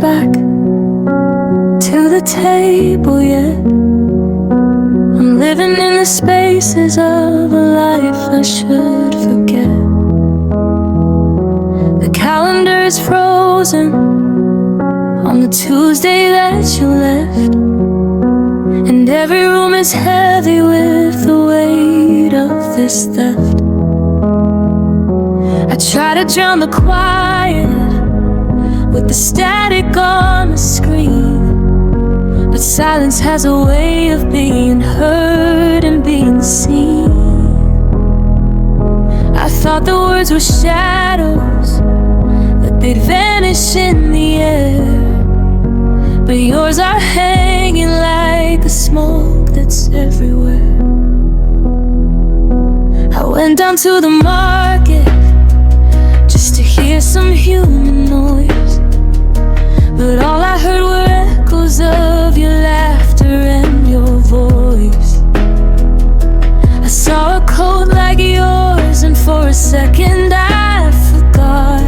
back to the table yet. I'm living in the spaces of a life I should forget. The calendar is frozen on the Tuesday that you left, and every room is heavy with the weight of this theft. I try to drown the quiet with the static on the screen, but silence has a way of being heard and being seen. I thought the words were shadows, that they'd vanish in the air, but yours are hanging like the smoke that's everywhere. I went down to the market just to hear some human noise, but all I heard were echoes of your laughter and your voice. I saw a coat like yours, and for a second I forgot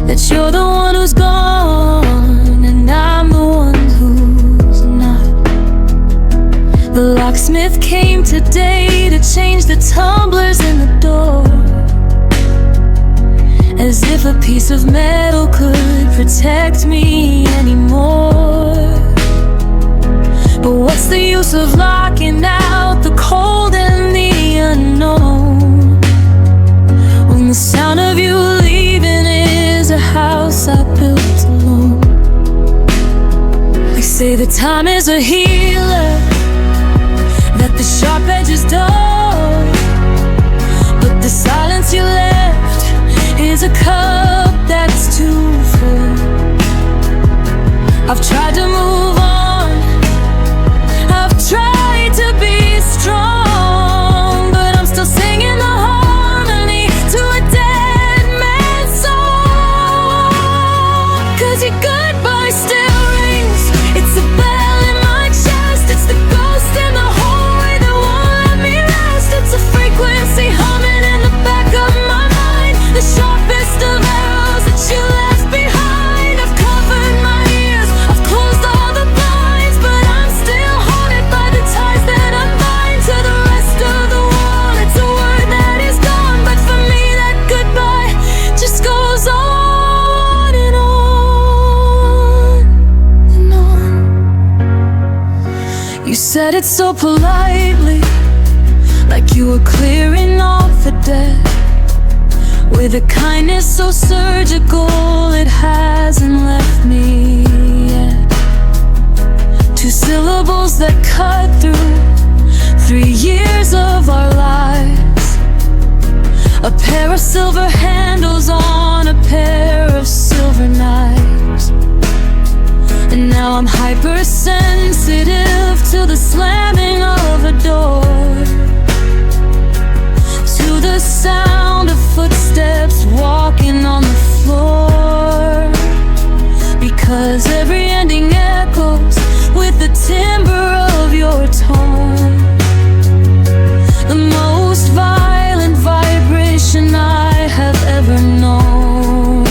that you're the one who's gone and I'm the one who's not. The locksmith came today to change the tumblers in the door, as if a piece of metal could protect me anymore. But what's the use of locking out the cold and the unknown, when the sound of you leaving is a house I built alone? They say that time is a healer, that the sharp edges dull, but the silence you left is a cup that's too full. I've tried to move on, I've tried to be strong, but I'm still singing the harmony to a dead man's song. 'Cause your goodbye still rings, it's a bell in my chest, it's the ghost in the hallway that won't let me rest. It's a frequency humming in the back of my mind, the sharpest of arrows that you left behind. I've covered my ears, I've closed all the blinds, but I'm still haunted by the ties that I'm bind to the rest of the world. It's a word that is gone, but for me that goodbye just goes on and on and on. You said it so politely, like you were clearing off the deck, with a kindness so surgical it hasn't left me yet. Two syllables that cut through 3 years of our lives, a pair of silver handles on a pair of silver knives. And now I'm hypersensitive to the slamming of a door, to the sound of footsteps walking on the floor, because every ending echoes with the timbre of your tone, the most violent vibration I have ever known.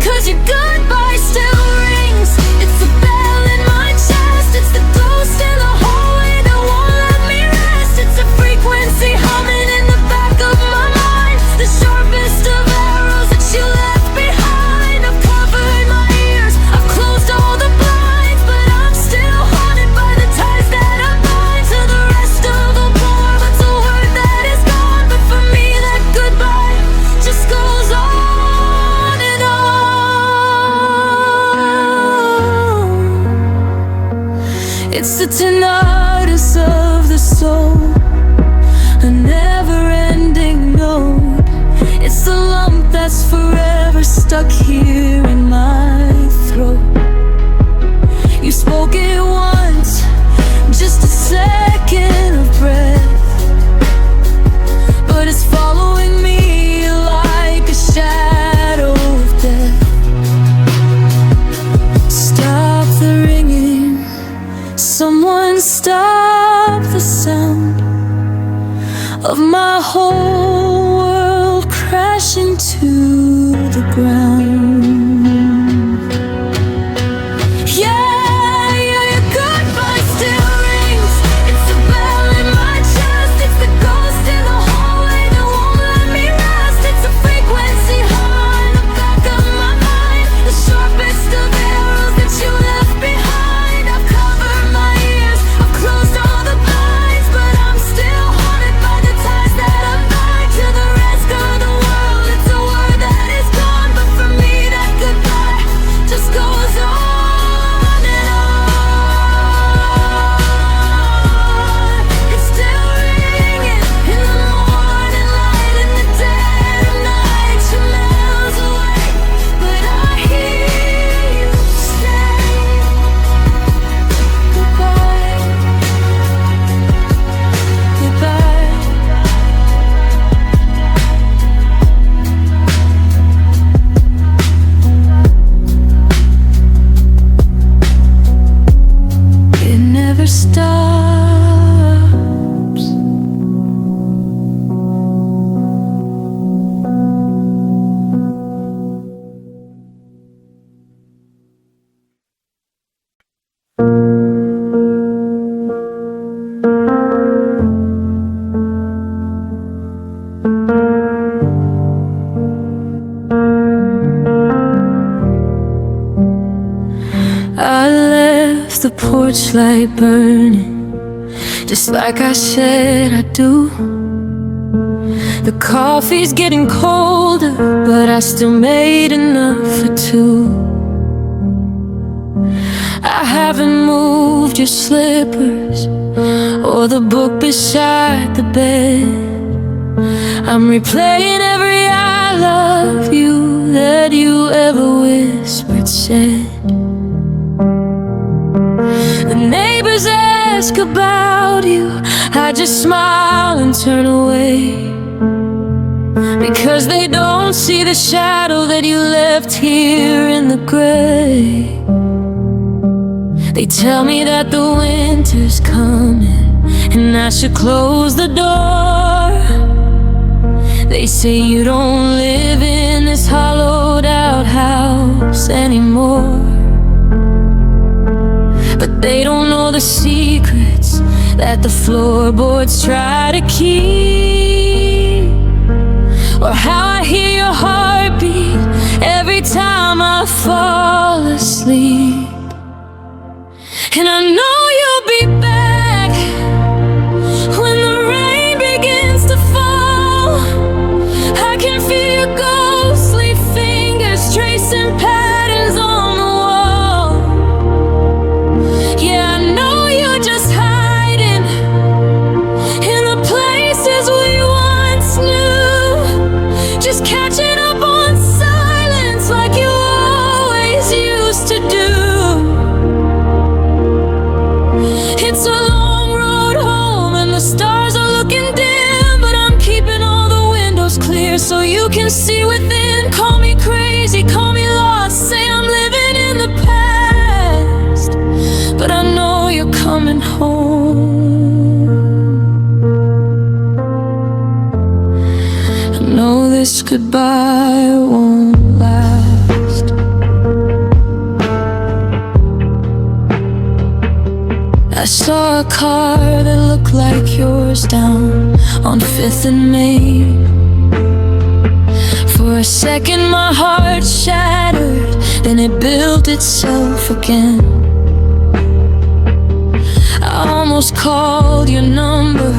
'Cause your goodbye still rings, it's a bell in my chest, it's the ghost in the hallway that won't let me rest. It's a frequency humming in the back of my mind, the sharpest of arrows that you left behind. I've covered my ears, I've closed all the blinds, but I'm still haunted by the ties that I bind to the rest of the war. That's a word that is gone, but for me that goodbye just goes on and on. It's the tinnitus of the soul, a never-ending note. It's the lump that's forever stuck here in my throat. You spoke it once, just a second of breath, but it's following me like a shadow of death. Stop the ringing, someone stop the sound of my whole world crashing to the ground. stops. I left the porch light burning, just like I said I'd do. The coffee's getting colder, but I still made enough for two. I haven't moved your slippers or the book beside the bed. I'm replaying every I love you that you ever whispered, said. The neighbors ask about you, I just smile and turn away, because they don't see the shadow that you left here in the gray. They tell me that the winter's coming and I should close the door. They say you don't live in this hollowed out house anymore. But they don't know the secrets that the floorboards try to keep, or how I hear your heartbeat every time I fall asleep. And I know you'll be back when the rain begins to fall. I can feel your ghostly fingers tracing patterns on the wall. Yeah, I know you're just hiding in the places we once knew, just catching up on silence like you always used to do. It's a long road home and the stars are looking dim, but I'm keeping all the windows clear so you can see within. Call me crazy, call me lost, say I'm living in the past, but I know you're coming home. I know this goodbye won't last. I saw a car that looked like yours down on 5th and Main. For a second my heart shattered, then it built itself again. I almost called your number,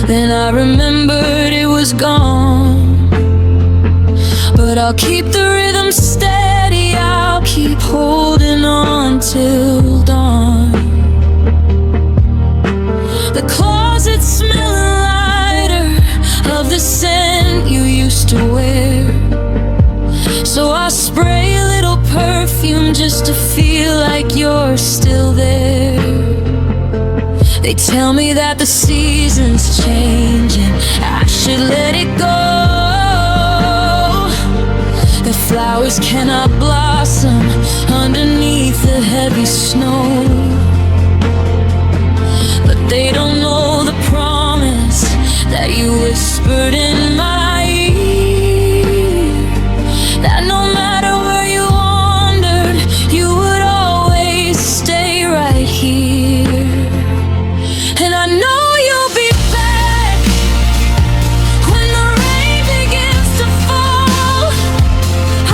then I remembered it was gone. But I'll keep the rhythm steady, I'll keep holding on till dawn. The closet smelling lighter of the scent you used to wear, so I spray a little perfume just to feel like you're still there. They tell me that the season's changing, I should let it go. The flowers cannot blossom underneath the heavy snow, but they don't know the promise that you whispered in my ear, that no matter where you wandered, you would always stay right here. And I know you'll be back when the rain begins to fall.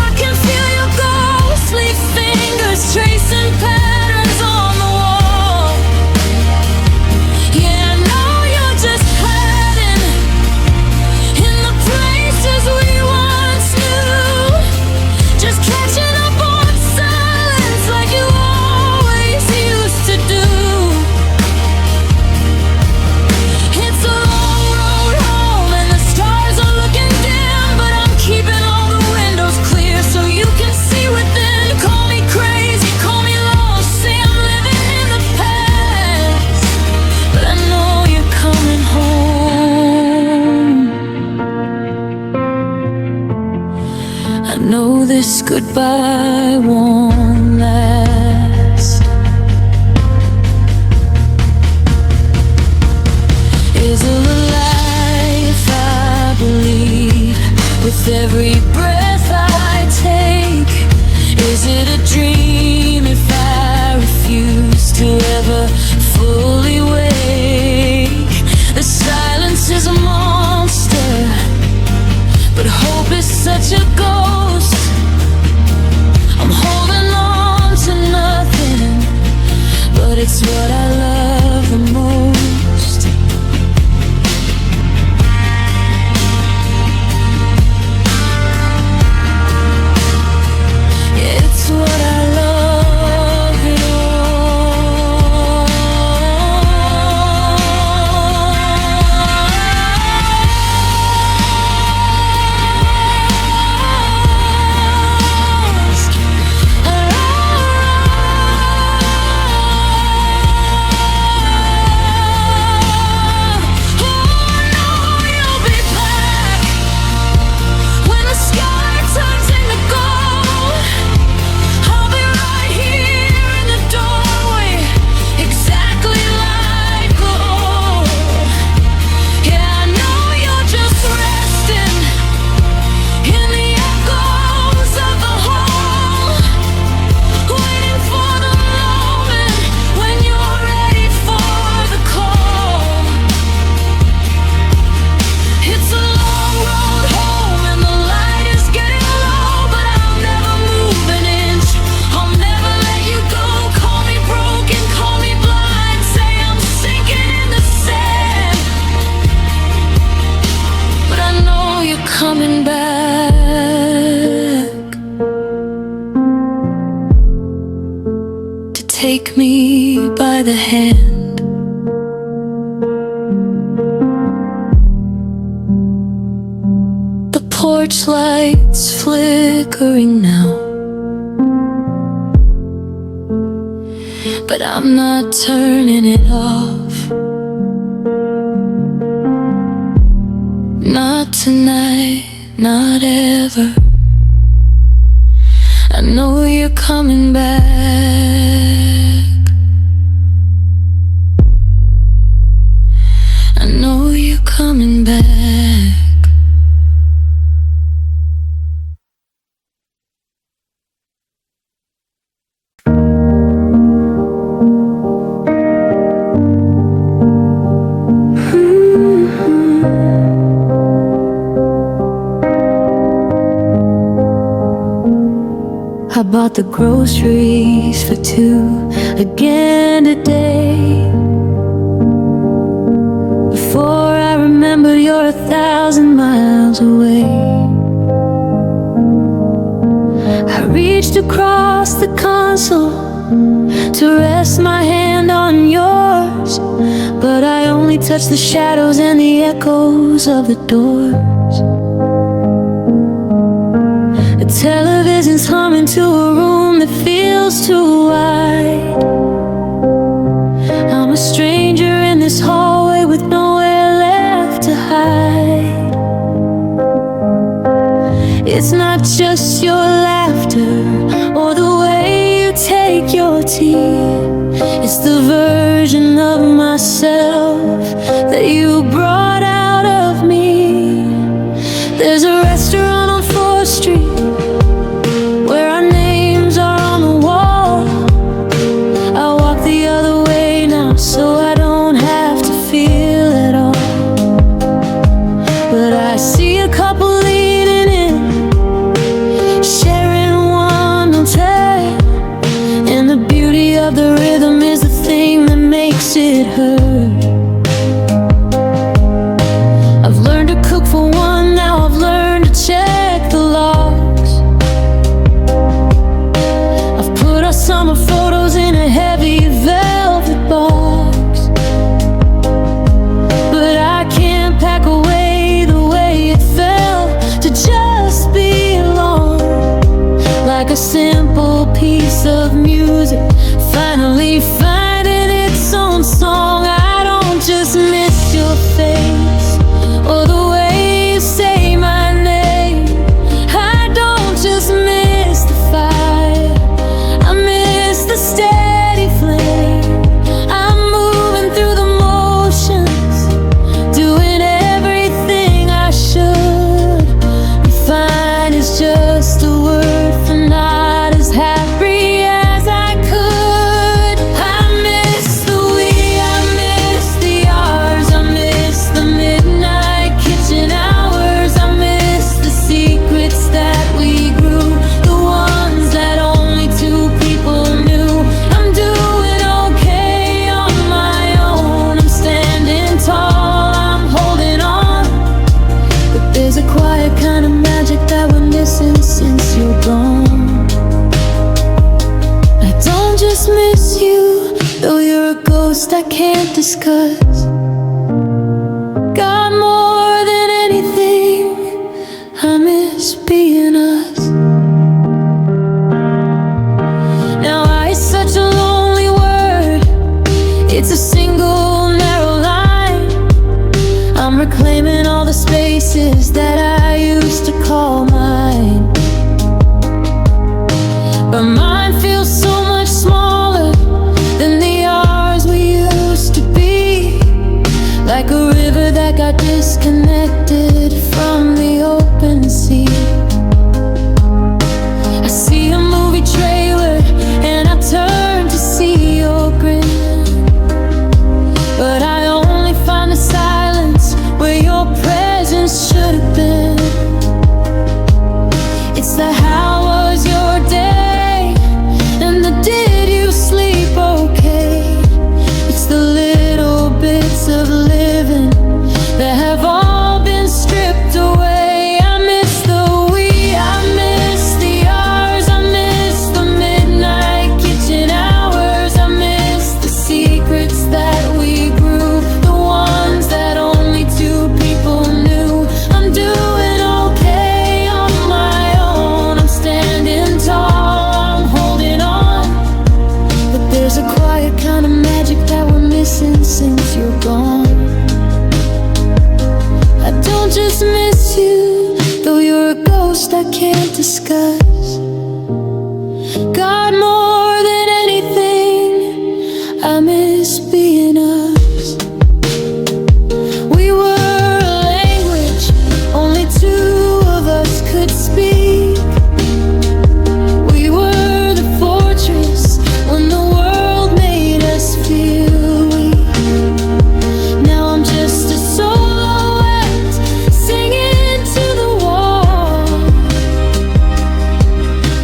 I can feel your ghostly fingers tracing patterns on the wall. Yeah, I know you're just hiding in the places we once knew, just catching up on silence like you always used to do. It's a long road home and the stars are looking dim, but I'm keeping all the windows clear so you can see within. Call me crazy, call me lost, say I'm living in the past, but I know you're coming home. I know this goodbye won't last. dream if I refuse to ever fully wake. The silence is a monster, but hope is such a ghost. I'm holding on to nothing, but it's what I love the most. Yeah, it's what I love it coming back to take me by the hand. The porch lights flickering now, but I'm not turning it off. Not tonight, not ever. I know you're coming back. I know you're coming back. I bought the groceries for two again today. Before I remember, you're 1,000 miles away. I reached across the console to rest my hand on yours, but I only touched the shadows and the echoes of the doors. The television's humming to a room that feels too wide. I'm a stranger in this hallway with nowhere left to hide. It's not just your laughter or the way you take your tea. It's the version of myself that you brought out of me. There's a restaurant on 4th Street where our names are on the wall. I walk the other way now so I don't have to feel at all. But I see a couple leaning in, sharing one hotel, and the beauty of the rhythm is the thing that makes it hurt. I've learned to cook for one, now I've learned to check the logs. I've put our summer photos in a heavy velvet box, but I can't pack away the way it felt to just be alone. Like a simple piece of music finally finding its own song. I don't just miss your face or the way you say my name. I don't just miss the fire, I miss the steady flame. I'm moving through the motions, doing everything I should. And fine is just a word for not as happy a ghost I can't discuss. God, more than anything, I miss being us. Now I is such a lonely word, it's a single narrow line. I'm reclaiming all the spaces that I used to call mine. But mine feels so much smaller than the ours we used to be. Like a river that got disconnected from the open sea. I see a movie trailer and I turn to see your grin, but I only find the silence where your presence should have been. It's the how was your day and the did you sleep okay. It's the little bits of living that have all been stripped away. I miss the we, I miss the ours, I miss the midnight kitchen hours, I miss the secrets that we grew, the ones that only two people knew. I'm doing okay on my own, I'm standing tall, I'm holding on. But there's a quiet kind of magic that we're missing since you're gone. I don't just miss you, though you're a ghost I can't discuss. God, more than anything, I miss being us. We were a language only two of us could speak. We were the fortress when the world made us feel weak. Now I'm just a silhouette singing to the wall,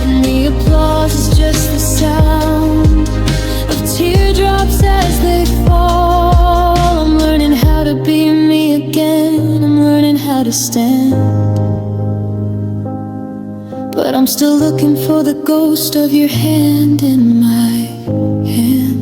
and the applause is just the sound of teardrops as they fall. I'm learning how to be me again, I'm learning how to stand, but I'm still looking for the ghost of your hand in my hand.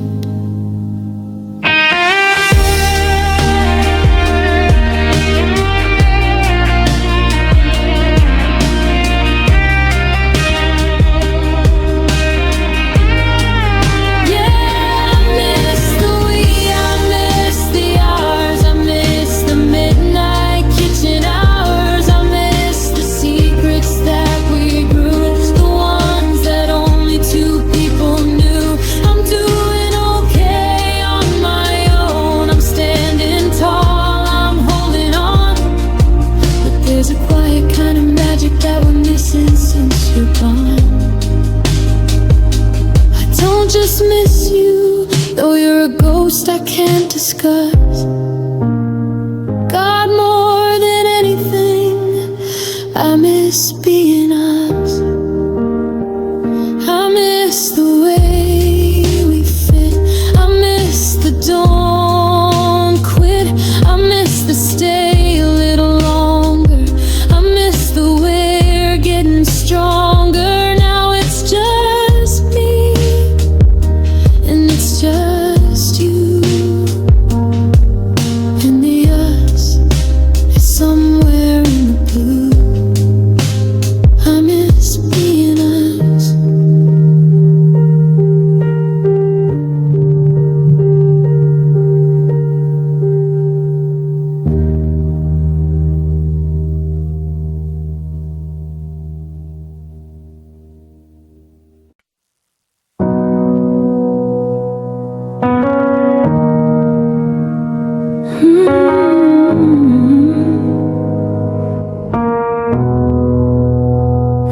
Yeah, I miss the we, I miss the ours, I miss the midnight kitchen hours, I miss the secrets that we grew, the ones that only two people knew. I'm doing okay on my own, I'm standing tall, I'm holding on. But there's a quiet kind of magic that we're missing since you're gone. I don't just miss you, though you're a ghost I can't discuss. God, more than anything, I miss being us. I miss the way we fit, I miss the don't quit, I miss the stay a little longer, I miss the we're getting stronger. Now it's just me and it's just you, and the us is somewhere in the blue. I miss being us.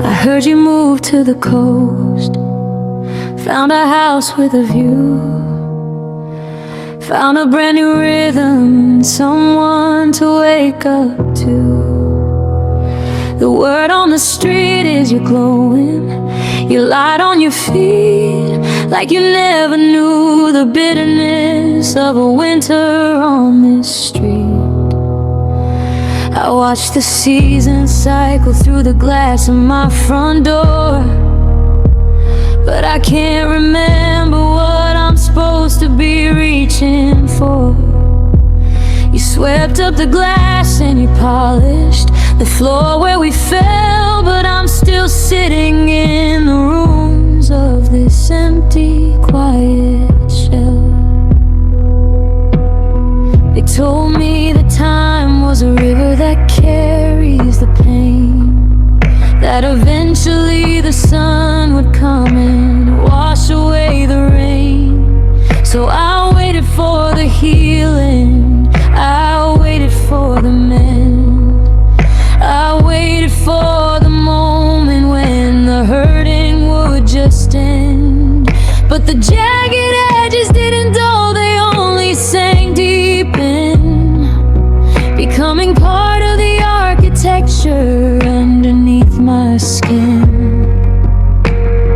I heard you moved to the coast, found a house with a view, found a brand new rhythm, someone to wake up to. The word on the street is you're glowing, you're light on your feet, like you never knew the bitterness of a winter on this street. I watch the seasons cycle through the glass of my front door, but I can't remember what I'm supposed to be reading. reaching for. You swept up the glass and you polished the floor where we fell, but I'm still sitting in the ruins of this empty, quiet shell. They told me that time was a river that carries the pain, that eventually the sun would come and wash away the rain. So I waited for the healing, I waited for the mend, I waited for the moment when the hurting would just end. But the jagged edges didn't dull, they only sank deep in, becoming part of the architecture underneath my skin.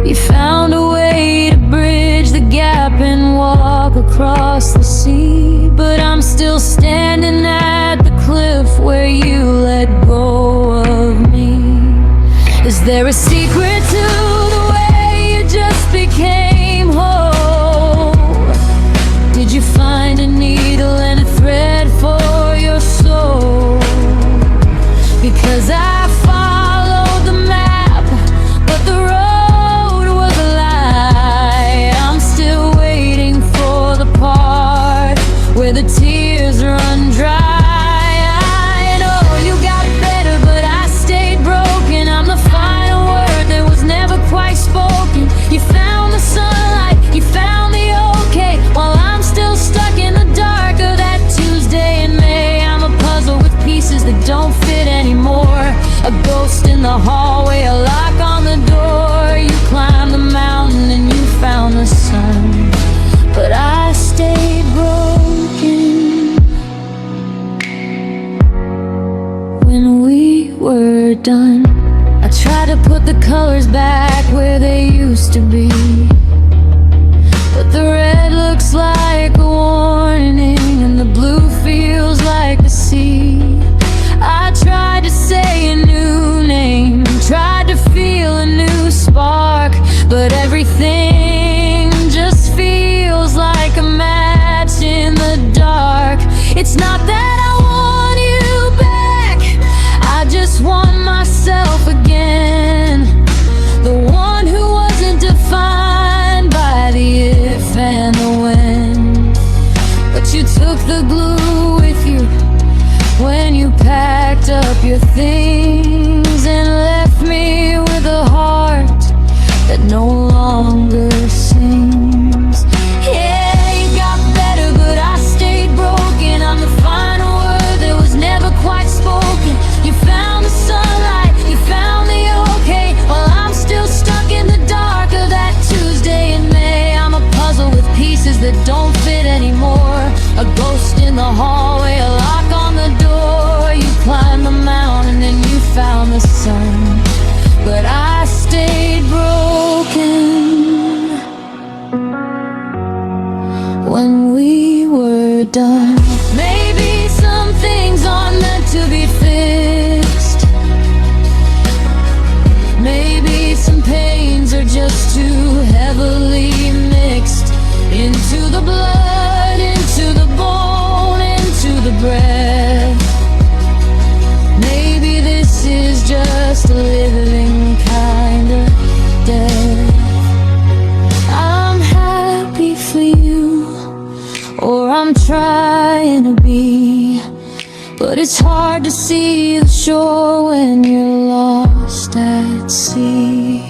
You found a way to bridge the gap and walk across the sea, but I'm still standing at the cliff where you let go of me. Is there a secret to the way you just became whole? Did you find a needle and a thread for your soul? Because I followed the map, but the road was a lie. I'm still waiting for the part where the tears run dry. I know you got better, but I stayed broken. I'm the final word that was never quite spoken. You found the sunlight, you found the okay, while I'm still stuck in the dark of that Tuesday in May. I'm a puzzle with pieces that don't fit anymore, a ghost in the hallway, a lock on the door. You climbed the mountain and you found the sun, but I stayed broken. When we were done, I tried to put the colors back where they used to be, but the red looks like a warning and the blue feels like the sea. I tried to say a new name, tried to feel a new spark, but everything just feels like a match in the dark. It's not that I want you back, I just want myself again, the one who wasn't defined by the if and the when. But you took the glue with you when you packed up your things and left me with a heart that no longer sings. Yeah, you got better, but I stayed broken. I'm the final word that was never quite spoken. You found the sunlight, you found the okay, while I'm still stuck in the dark of that Tuesday in May. I'm a puzzle with pieces that don't fit anymore, a ghost in the hallway, a lock on the door. You climbed the mountain and you found the sun, but I stayed broken. When we were done, maybe some things aren't meant to be fixed, maybe some pains are just too heavily mixed into the blood, into the bone, into the breath. Maybe this is just a living kind of death. I'm happy for you, or I'm trying to be, but it's hard to see the shore when you're lost at sea.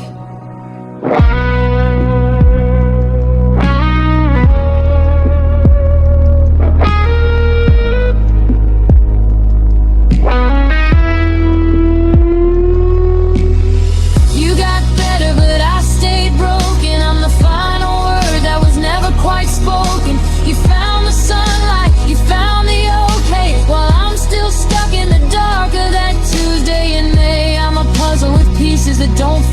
That Tuesday in May, I'm a puzzle with pieces that don't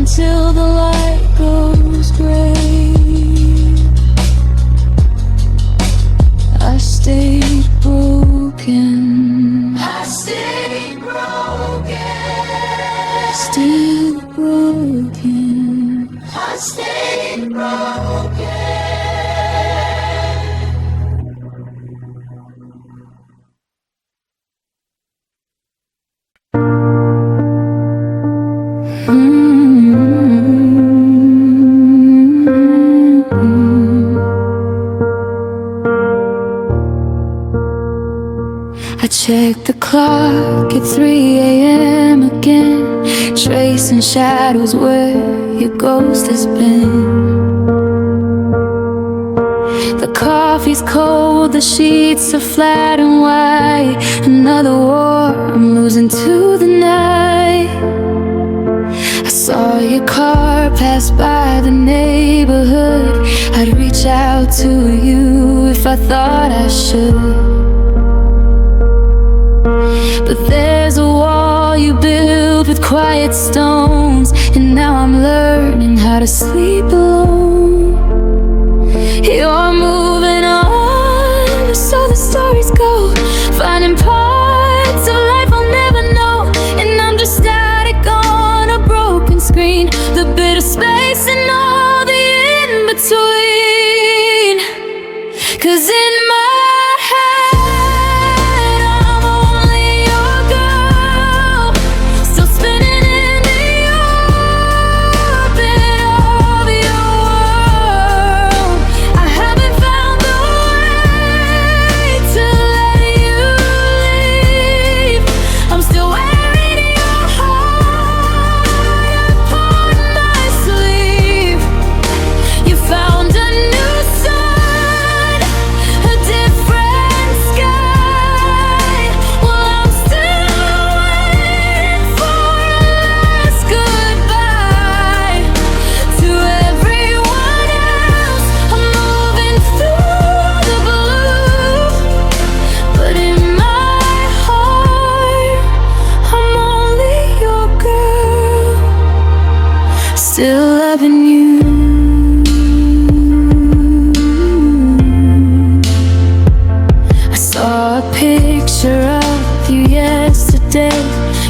until the light goes gray. I stayed broken. I stayed broken. Still broken. I stayed broken. I checked the clock at 3 a.m. again, tracing shadows where your ghost has been. The coffee's cold, the sheets are flat and white. Another war I'm losing to the night. I saw your car pass by the neighborhood. I'd reach out to you if I thought I should. But there's a wall you built with quiet stones, and now I'm learning how to sleep alone. You're moving on, so the stories go, finding parts of life I'll never know. And I'm just static on a broken screen, the bit of space and all the in-between. 'Cause in my still loving you. I saw a picture of you yesterday.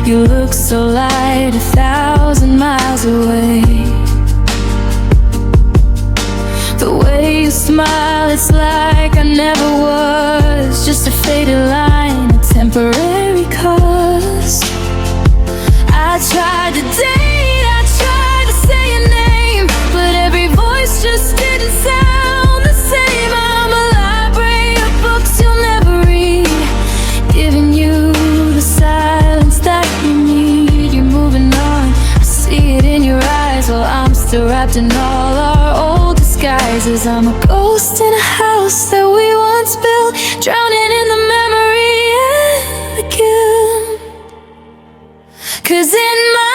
You look so light 1,000 miles away. The way you smile, it's like I never was. Just a faded line, a temporary cause. I tried to date, I tried to say your name, but every voice just didn't sound the same. I'm a library of books you'll never read, giving you the silence that you need. You're moving on, I see it in your eyes, while I'm still wrapped in all our old disguises. I'm a ghost in a house that we once built, drowning in the memory again. 'Cause in my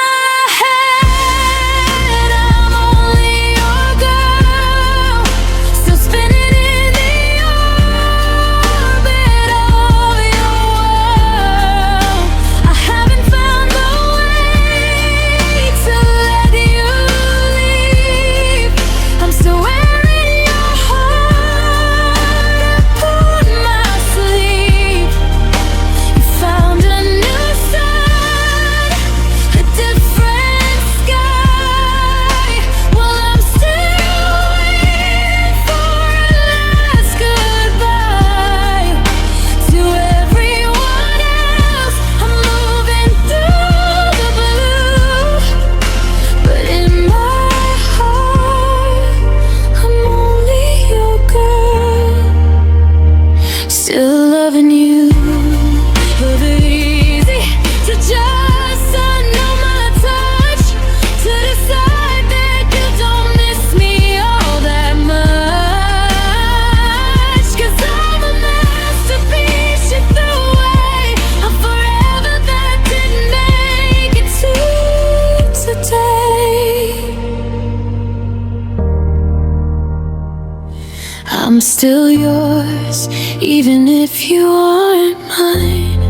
I'm still yours, even if you aren't mine.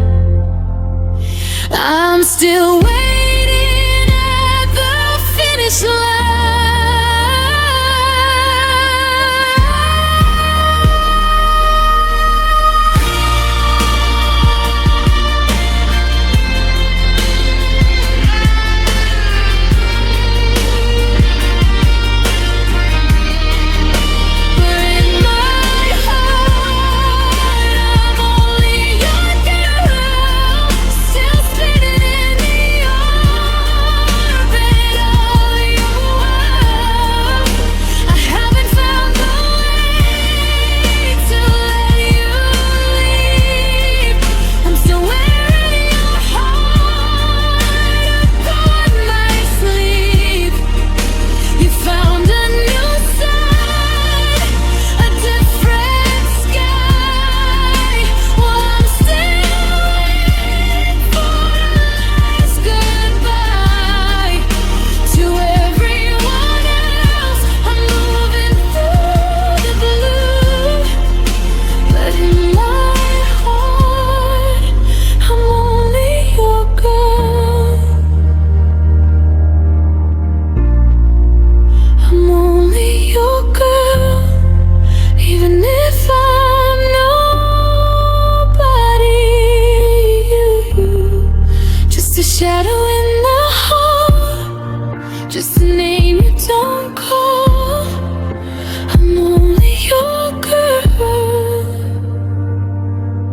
I'm still waiting at the finish this land.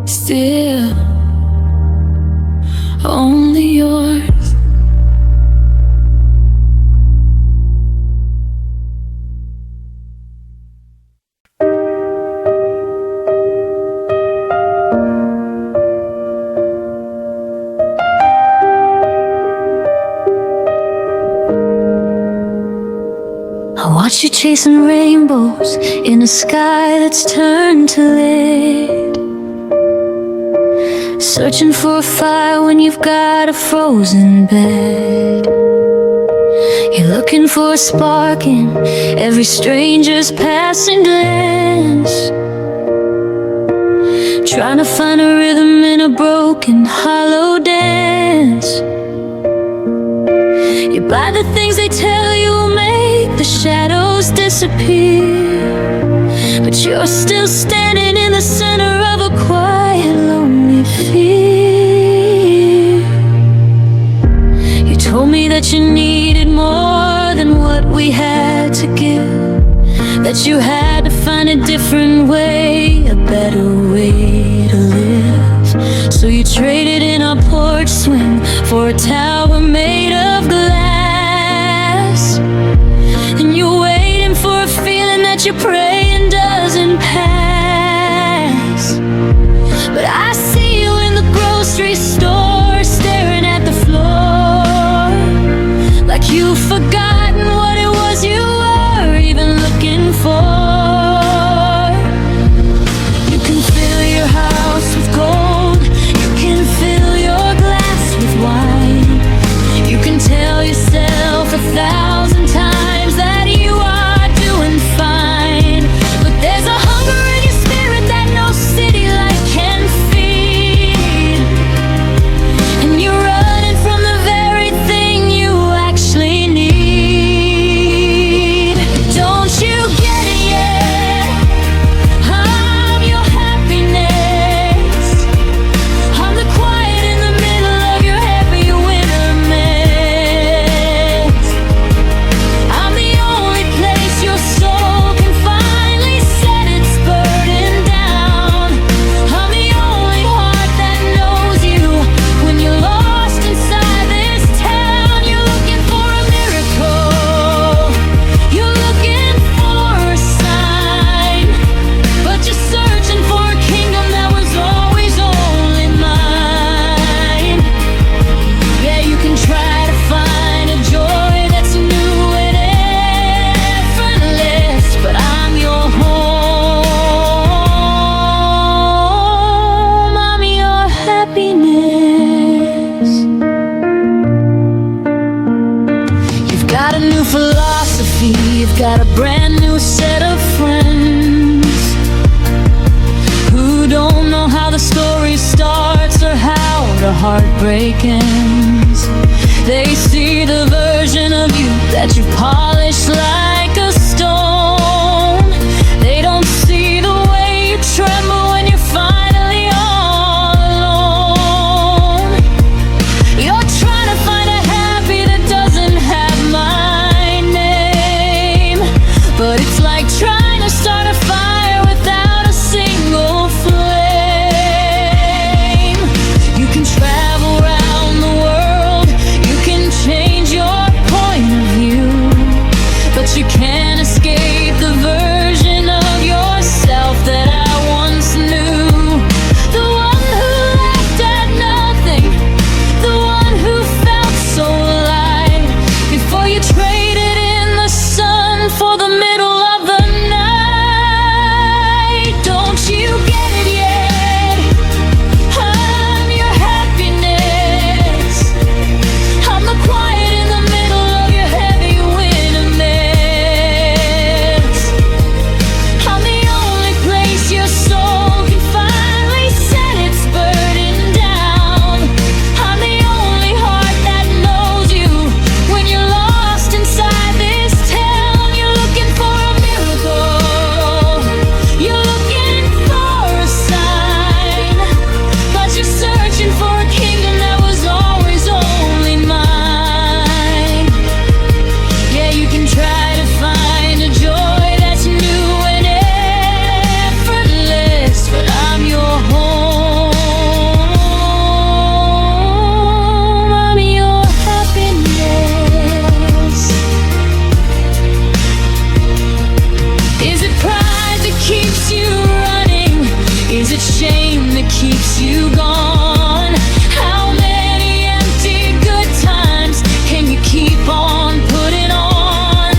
Still only yours. I watch you chasing rainbows in a sky that's turned to lead, searching for a fire when you've got a frozen bed. You're looking for a spark in every stranger's passing glance, trying to find a rhythm in a broken, hollow dance. You buy the things they tell you will make the shadows disappear, but you're still standing in the center of a quiet, lonely fear. You told me that you needed more than what we had to give, that you had to find a different way, a better way to live. So you traded in our porch swing for a tower made of glass, and you're waiting for a feeling that you're praying doesn't pass. But I see you in the grocery store, staring at the floor, like you've forgotten what it was you were even looking for. You can fill your house with gold, you can fill your glass with wine, you can tell yourself 1,000 times that you are doing fine, but there's a hunger in your spirit that no city life can feed, and you're running from the very thing you actually need. Don't you get it yet? I'm your happiness, I'm the quiet in the middle of your heavy winter mess. I'm the only place your soul can finally set its burden down. I'm the only heart that knows you when you're lost inside this town. You're looking for a miracle, you're looking for a sign, but you're searching for a kingdom that was always only mine. Yeah, you can try to find a joy that's new and effortless, but I'm your home, I'm your happiness. You've got a new philosophy, you've got a brand new set of friends who don't know how the story starts or how the heartbreak ends. They see the version of you that you polished like a stone. They don't see the way you tremble when you're finally all alone. You're trying to find a happy that doesn't have my name, but it's like trying to start a fire without a single flame. You can travel around the world, you can change your point of view, but you can't escape the version of yourself that I once knew. The one who laughed at nothing, the one who felt so alive before you traded in the sun for the middle of the night. Don't you get it yet? I'm your happiness. I'm the quiet in the middle of your heavy winter mess. I'm the only place your soul can finally set its burden down. I'm the only heart that knows you when you're lost inside this town. You're looking for a miracle, you're looking for a sign, but you're searching for a kingdom that was always only mine. Yeah, you can try to find a joy that's new and effortless, but I'm your home. I'm your happiness. Is it pride that keeps you running? Is it shame that keeps you gone? How many empty good times can you keep on putting on?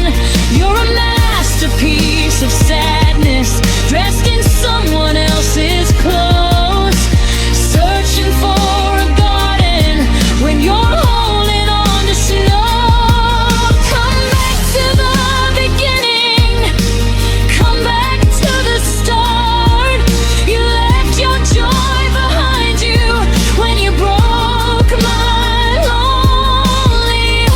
You're a masterpiece of sadness, dressed in someone else's clothes, searching for a garden when you're holding on to snow. Come back to the beginning, come back to the start. You left your joy behind you when you broke my lonely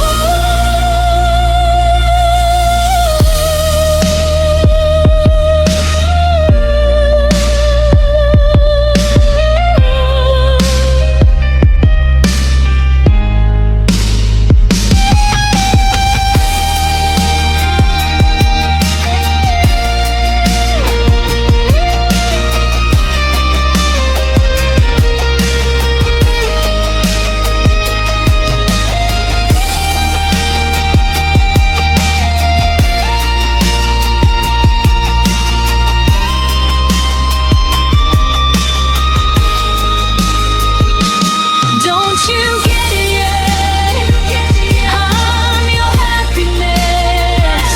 Don't you get it yet? I'm your happiness.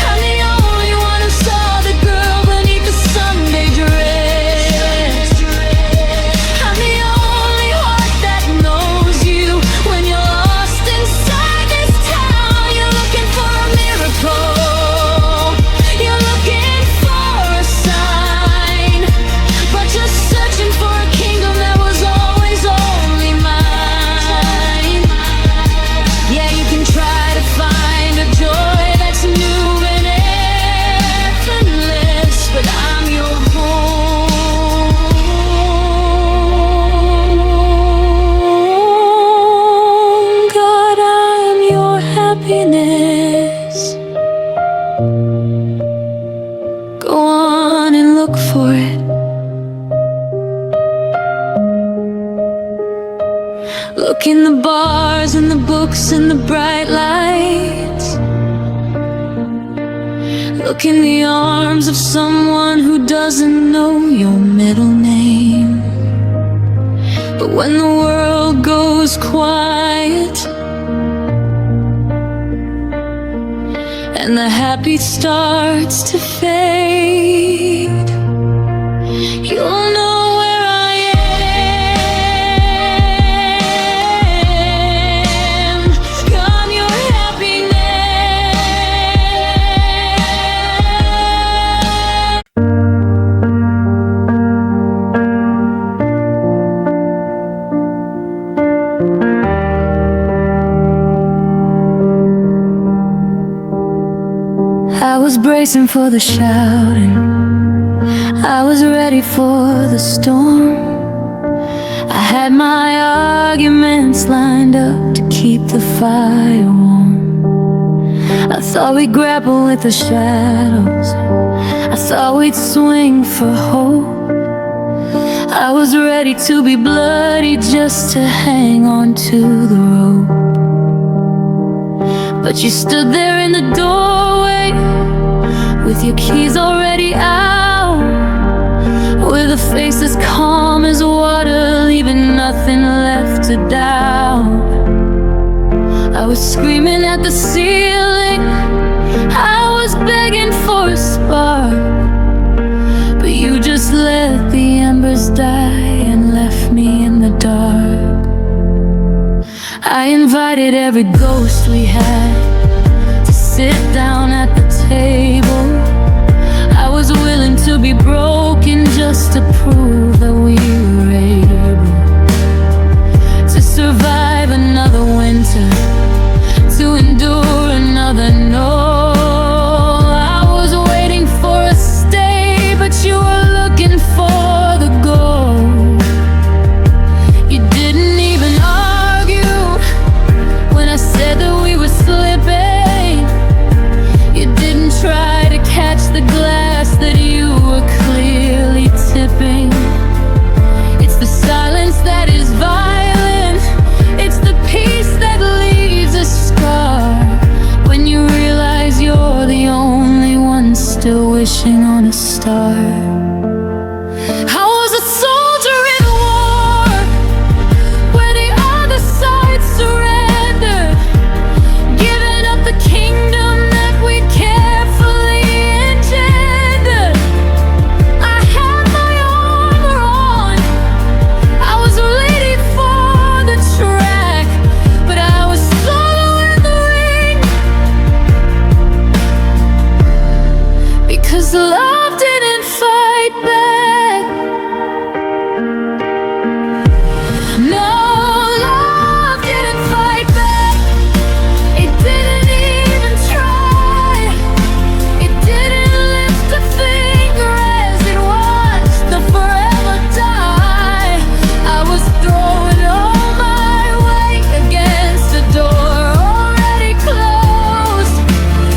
I'm the only one who saw the girl beneath the Sunday dress. I'm the only heart that knows you when you're lost inside this town. You're looking for a miracle, you're looking for a sign, but you're searching for a kingdom that was always only mine. Yeah, you can try to find a joy that's new and effortless, but I'm your home. God, I'm your happiness. Go on and look for it. Look in the bars and the books and the bright lights. Look in the arms of someone who doesn't know your middle name. But when the world goes quiet and the happy starts to fade, you'll know where I am. I'm your happiness. I was bracing for the shouting, I was ready for the storm. I had my arguments lined up to keep the fire warm. I thought we'd grapple with the shadows, I thought we'd swing for hope. I was ready to be bloody just to hang on to the rope. But you stood there in the doorway with your keys already out, with a face as calm as water, leaving nothing left to doubt. I was screaming at the ceiling, I was begging for a spark, but you just let the embers die and left me in the dark. I invited every ghost we had to sit down at the table. I was willing to be broken just to prove that we were able to survive another winter, to endure another no. I was waiting for a stay, but you were looking for the gold. You didn't even argue when I said that we were slipping. You didn't try to catch the glass that you were clearly tipping. It's the silence that is violent, it's the peace that leaves a scar, when you realize you're the only one still wishing on a star. I was a soldier in a war where the other side surrendered, giving up the kingdom that we carefully engendered. I had my armor on, I was ready for the track, but I was solo in the ring, because love didn't fight back. No, love didn't fight back. It didn't even try. It didn't lift a finger as it watched the forever die. I was throwing all my weight against the door already closed,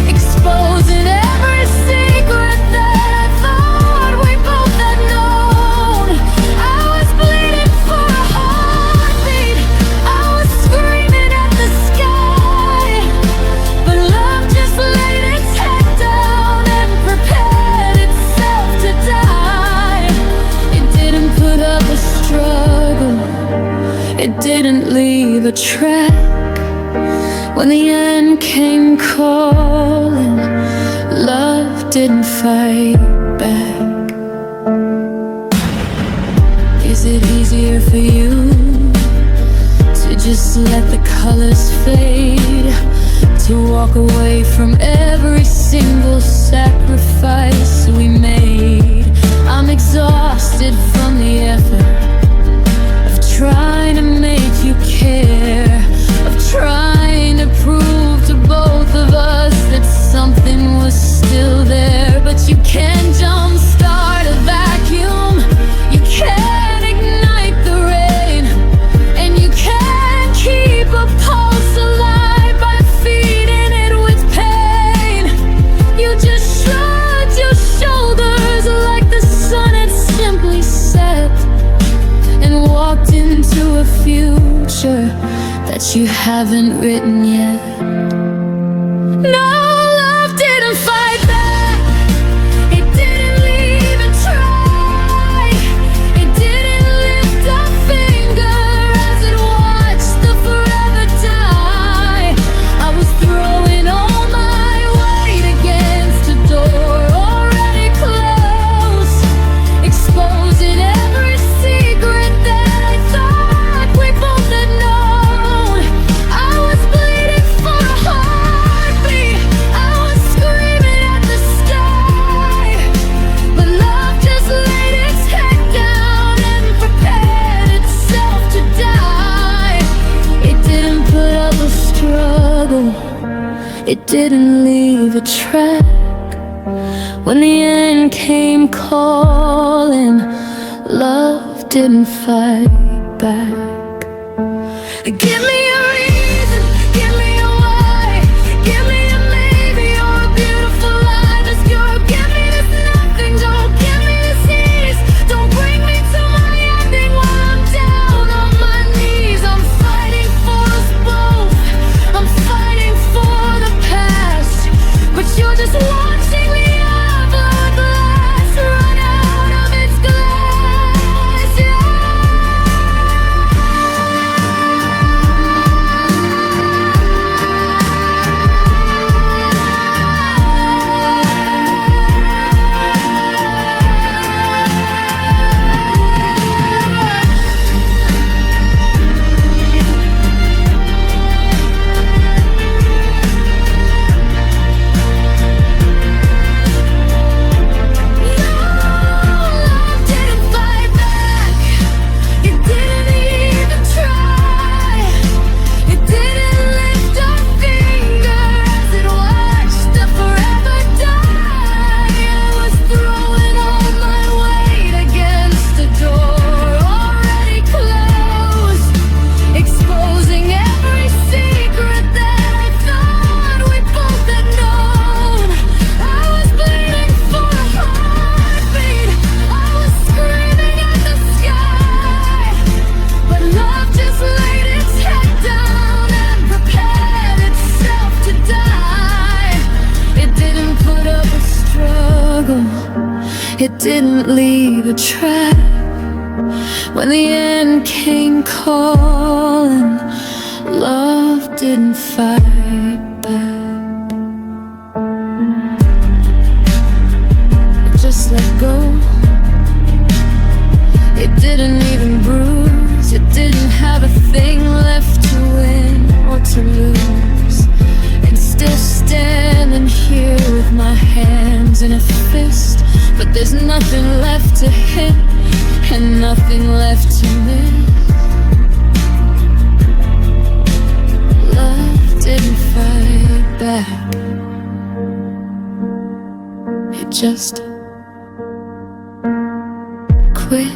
exposing every secret that I thought we both had known. I was bleeding for a heartbeat, I was screaming at the sky, but love just laid its head down and prepared itself to die. It didn't put up a struggle, it didn't leave a track. When the end came calling, love didn't fight back. Is it easier for you to just let the colors fade, to walk away from every single sacrifice we made? I'm exhausted from the effort of trying to make you care, of trying to prove to both of us that something was still there. But you can't jumpstart a vacuum, you can't ignite the rain, and you can't keep a pulse alive by feeding it with pain. You just shrugged your shoulders like the sun had simply set, and walked into a future that you haven't written yet. No, love didn't fight back. It didn't even try. It didn't lift a finger as it watched the forever die. I was throwing all my weight against a door already closed, exposing every secret that I thought we both had known. I was bleeding for a heartbeat, I was screaming at the sky, but love just laid its head down and prepared itself to die. It didn't put up a struggle, it didn't leave a track. When the end came calling, love didn't fight back. Give me a reason, give me a why, give me a maybe or a beautiful lie that's pure. Give me this nothing, don't give me this ease. Don't bring me to my ending while I'm down on my knees. I'm fighting for us both, I'm fighting for the past, but you're just watching me. It didn't leave a track. When the end came calling, love didn't fight back. It just let go. It didn't even bruise. It didn't have a thing left to win or to lose. It's still standing here with my hands in a fist, but there's nothing left to hit and nothing left to miss. Love didn't fight back. It just quit.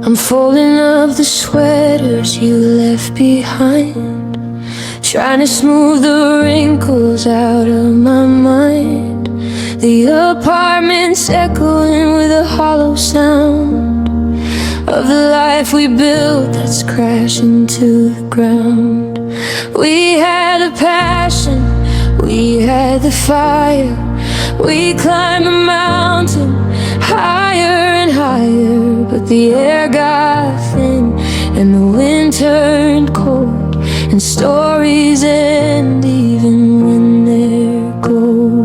I'm folding up the sweaters you left behind, trying to smooth the wrinkles out of my mind. The apartment's echoing with a hollow sound of the life we built that's crashing to the ground. We had a passion, we had the fire. We climbed the mountain higher and higher, but the air got thin and the wind turned cold, and stories end even when they're gold.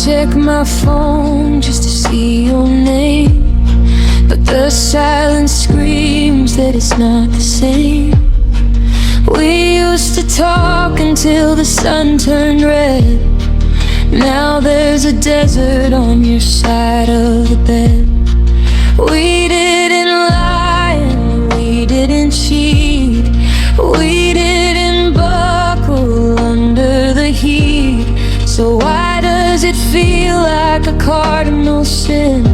Check my phone just to see your name, but the silence screams that it's not the same. We used to talk until the sun turned red. Now there's a desert on your side of the bed. We didn't lie and we didn't cheat. We didn't buckle under the heat. So why does it feel like a cardinal sin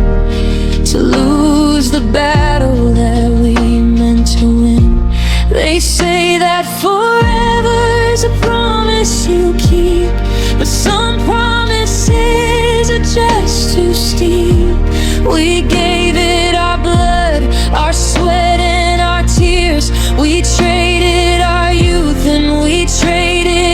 to lose the battle that we meant to win? They say that forever is a promise you keep, but some promises are just too steep. We gave it our blood, our sweat and our tears. We traded our youth and we traded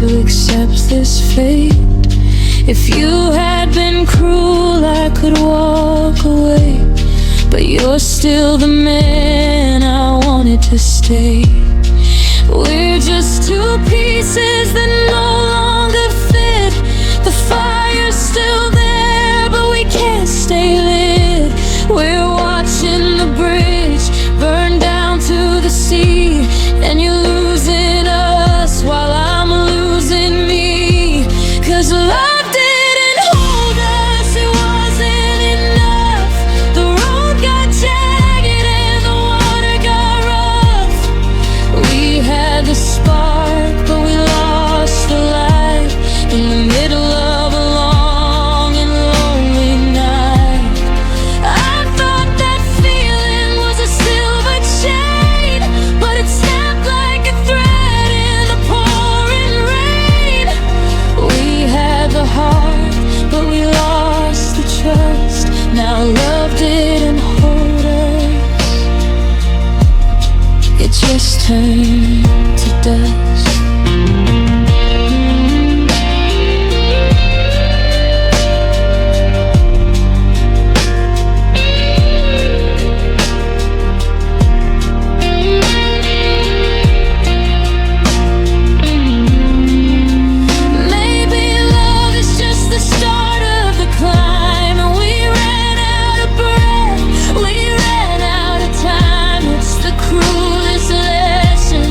to accept this fate. If you had been cruel, I could walk away, but you're still the man I wanted to stay. We're just two pieces that no longer fit. The fire's still there, but we can't stay lit. We're watching the bridge burn down to the sea, and you're losing us while I'm losing me. 'Cause love didn't hold us, it wasn't enough. The road got jagged and the water got rough. We had the spark, but we lost the light in the middle of a long and lonely night. I thought that feeling was a silver chain, but it snapped like a thread in the pouring rain. We had the heart, but we lost the trust. Now love didn't hold us, it just turned to dust. Maybe love is just the start of the climb, and we ran out of breath, we ran out of time. It's the cruelest lesson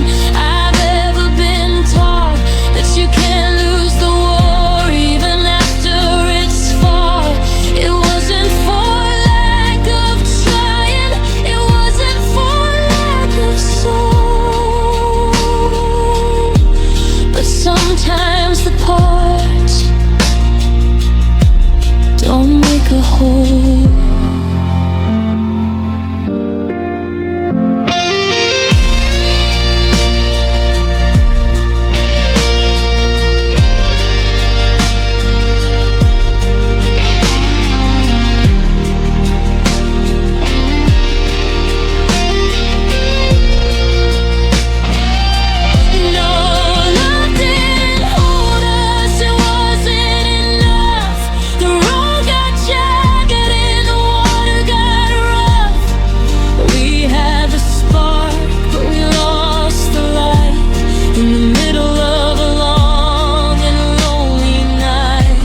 I've ever been taught, that you can't lose the war even after it's fought. It wasn't for lack of trying, it wasn't for lack of soul, but sometimes the parts don't make a whole. No, love didn't hold us, it wasn't enough. The road got jagged and the water got rough. We had the spark, but we lost the light in the middle of a long and lonely night.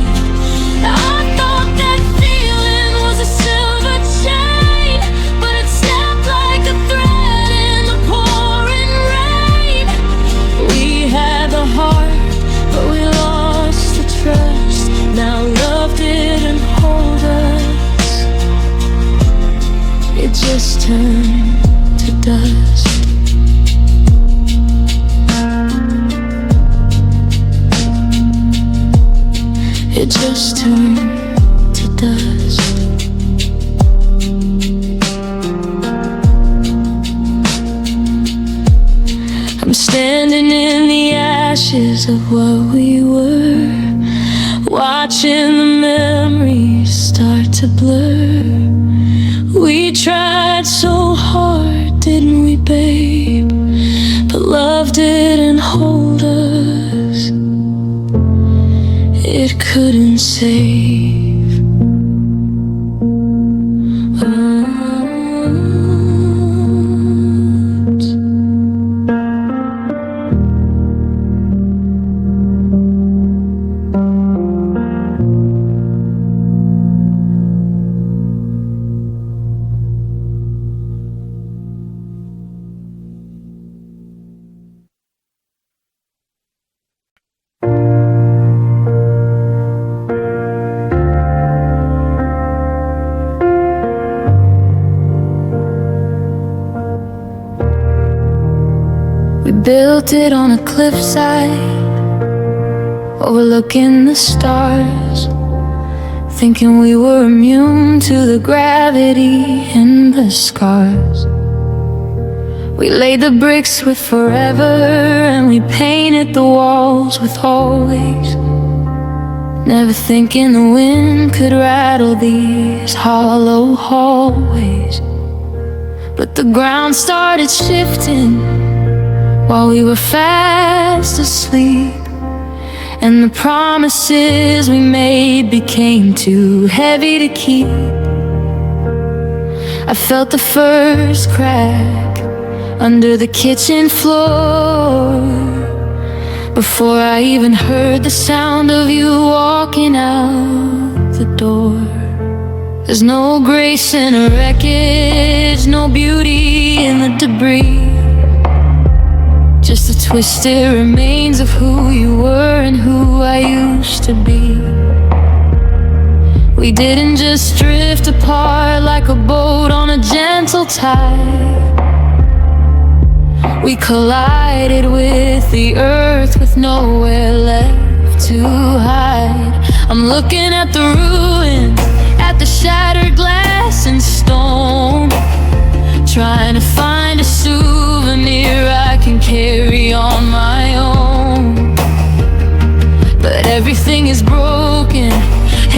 I thought that feeling was a silver chain, but it snapped like a thread in the pouring rain. We had the heart, but we lost the trust. Now love didn't hold us, it just turned to dust. It just turned to dust. I'm standing in the ashes of what we were, watching the memories start to blur. We tried so hard, didn't we, babe? But love didn't hold us, it couldn't save. us. We built it on a cliffside, overlooking the stars, thinking we were immune to the gravity and the scars. We laid the bricks with forever, and we painted the walls with always, never thinking the wind could rattle these hollow hallways. But the ground started shifting while we were fast asleep, and the promises we made became too heavy to keep. I felt the first crack under the kitchen floor before I even heard the sound of you walking out the door. There's no grace in a wreckage, no beauty in the debris, just the twisted remains of who you were and who I used to be. We didn't just drift apart like a boat on a gentle tide. We collided with the earth with nowhere left to hide. I'm looking at the ruins, at the shattered glass and stone, trying to find a souvenir I can carry on my own. But everything is broken,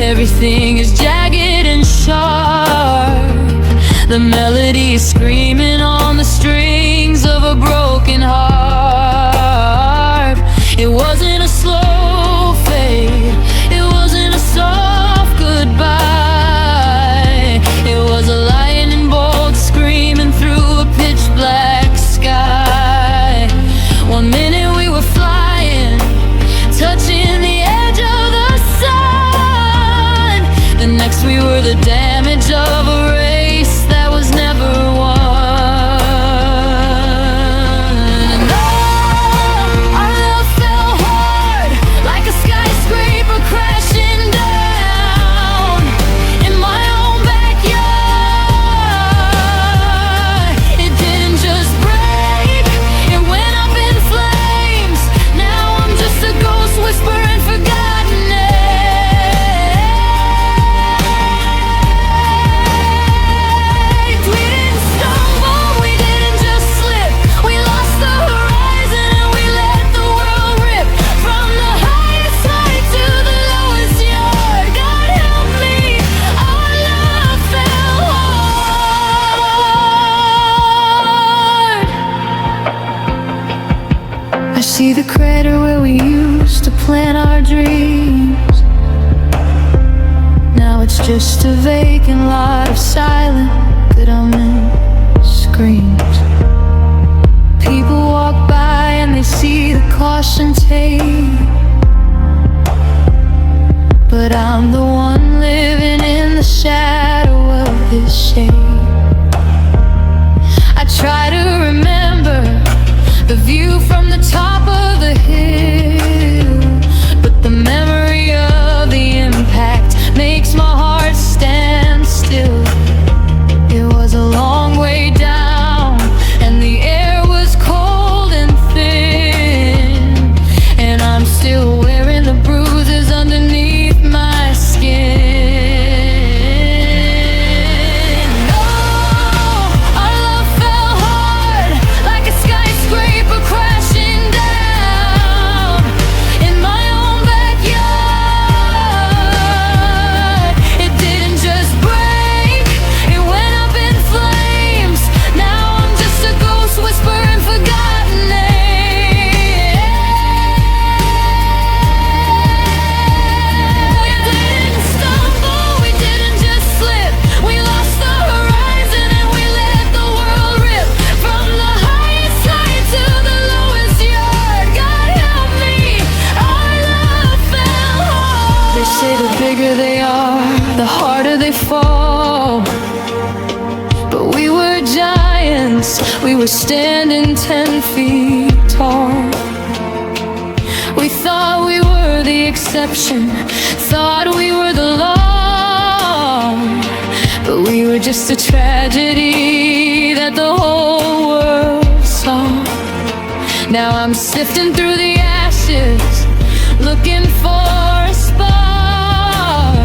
everything is jagged and sharp. The melody is screaming on the strings of a broken harp. It wasn't a slow fade, it wasn't a soft goodbye. It was a lightning bolt screaming through a pitch black sky. 1 minute we were flying, touching the edge of the sun. The next we were the damage of a race that was never won. And oh, our love fell hard like a skyscraper crashing down in my own backyard. It didn't just break, it went up in flames. Now I'm just a ghost whispering forgotten names. We didn't stumble, we didn't just slip. We lost the horizon and we let the world rip. From the highest height to the lowest yard, God help me, our love fell hard. I see the crater where we used to plant our dreams. Now it's just a vacant lot of silent, good unmeant screams. People walk by and they see the caution tape, but I'm the one living in the shadow of this shade. I try to remember the view from the top of the hill, but the memory of the impact makes my heart stand still. It was a long way down and the air was cold and thin, and I'm still wearing the bruises underneath my skin. Oh, our love fell hard like a skyscraper crashing down in my own backyard. It didn't just break, it went up in flames. Now I'm just a ghost whispering forgotten names. We didn't stumble, we didn't just slip. We lost the horizon and we let the world rip. From the highest height to the lowest yard, God help me, our love fell hard. They say the bigger they are, the harder they fall. But we were giants, we were standing 10 feet tall. We thought we were the exception, thought we were the law, but we were just a tragedy that the whole world saw. Now I'm sifting through the ashes, looking for a spark,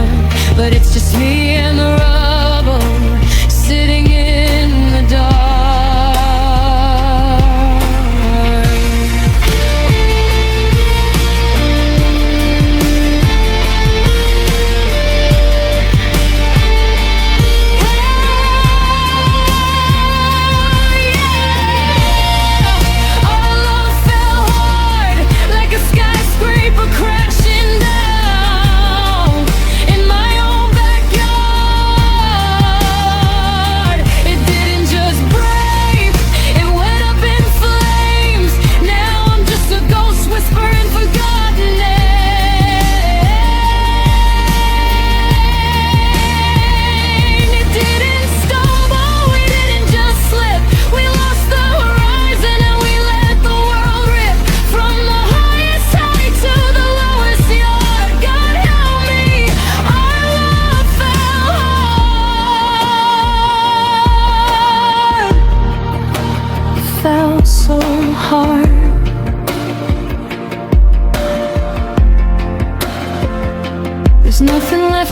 but it's just me and the rubble sitting in the dark. Our love fell hard like a skyscraper crash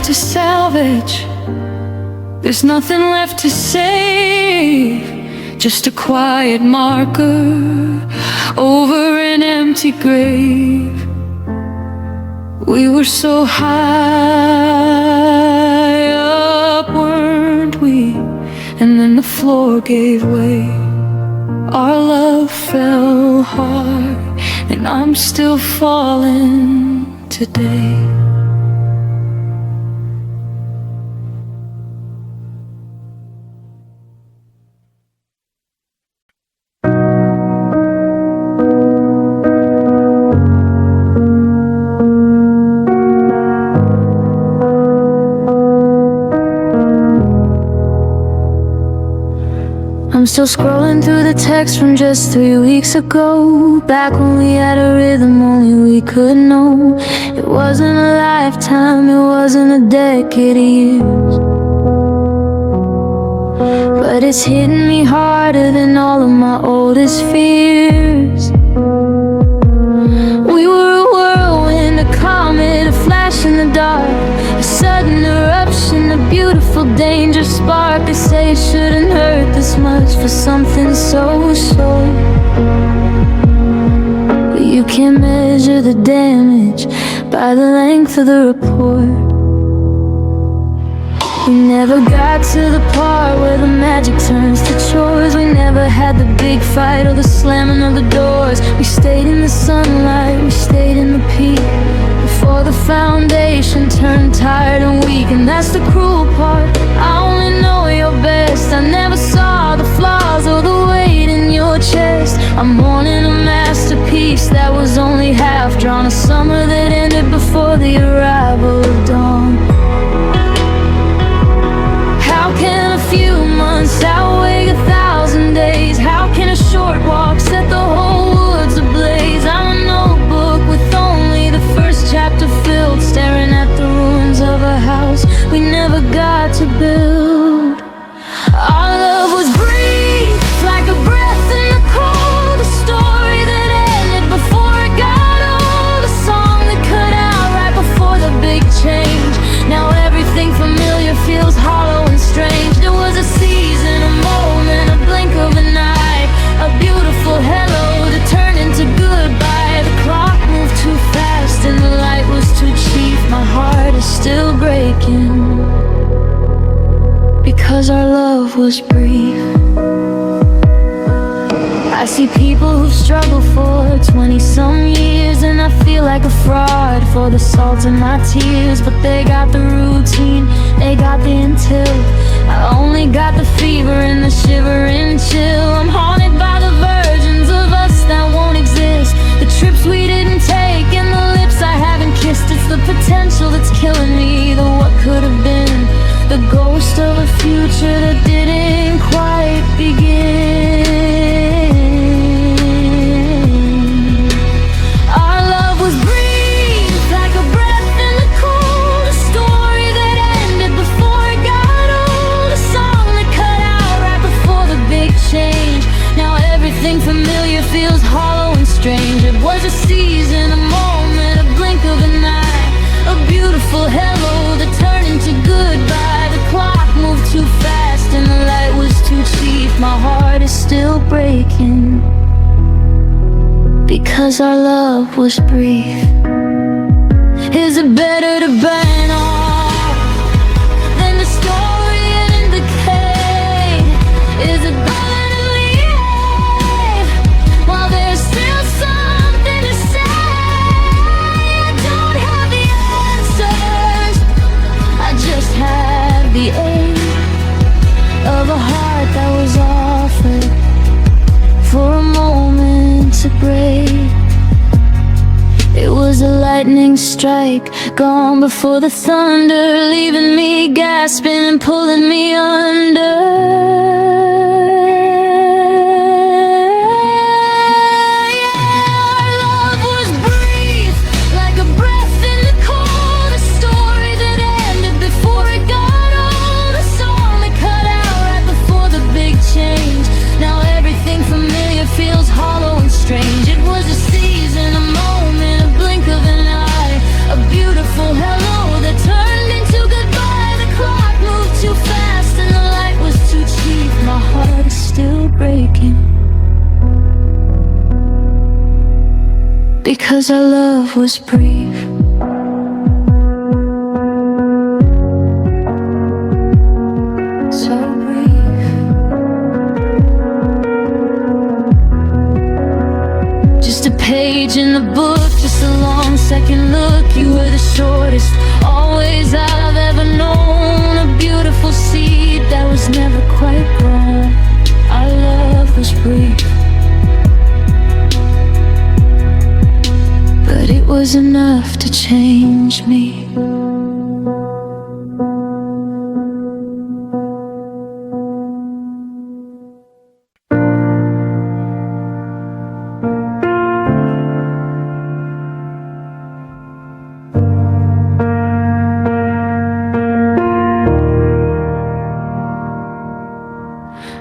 left to salvage. There's nothing left to save, just a quiet marker over an empty grave. We were so high up, weren't we? And then the floor gave way. Our love fell hard, and I'm still falling today. I'm still scrolling through the text from just 3 weeks ago, back when we had a rhythm only we could know. It wasn't a lifetime, it wasn't a decade of years, but it's hitting me harder than all of my oldest fears. We were a whirlwind, a comet, a flash in the dark, a sudden eruption, a beautiful danger spark. They say it shouldn't hurt this much for something so short, but you can't measure the damage by the length of the report. We never got to the part where the magic turns to chores. We never had the big fight or the slamming of the doors. We stayed in the sunlight, we stayed in the peak, before the foundation turned tired and weak. And that's the cruel part, I only know your best. I never saw the flaws or the weight in your chest. I'm mourning a masterpiece that was only half drawn, a summer that ended before the arrival of dawn. How can a few months outweigh 1,000 days? How can a short walk set the whole woods ablaze? I'm a notebook with only the first chapter filled, staring at the ruins of a house we never got to build. Our love was brief, like a breath in the cold, a story that ended before it got old, a song that cut out right before the big change. Now everything familiar feels hollow and strange. There was a season, a moment, a blink of an eye, a beautiful hello that turned into goodbye. The clock moved too fast and the light was too cheap. My heart is still breaking, because our love was brief. I see people who've struggled for 20-some years, and I feel like a fraud for the salt in my tears. But they got the routine, they got the intel, I only got the fever and the shivering chill. I'm haunted by the versions of us that won't exist, the trips we didn't take and the lips I haven't kissed. It's the potential that's killing me, the what could have been, the ghost of a future that didn't quite begin. Our love was brief, like a breath in the cold, a story that ended before it got old, a song that cut out right before the big change. Now everything familiar feels hollow and strange. It was a season, a moment, a blink of an eye, a beautiful hello that turned into goodbye. The clock moved too fast and the light was too cheap. My heart is still breaking, because our love was brief. Is it better to burn off than to store it in decay? Is it better to leave while there's still something to say? I don't have the answers, I just have the ache of a heart that was offered for a moment to break. It was a lightning strike, gone before the thunder, leaving me gasping and pulling me under. Hello that turned into good because our love was brief. So brief. Just a page in the book, just a long second look. You were the shortest always I've ever known. A beautiful seed that was never quite grown. Our love was brief, but it was enough to change me.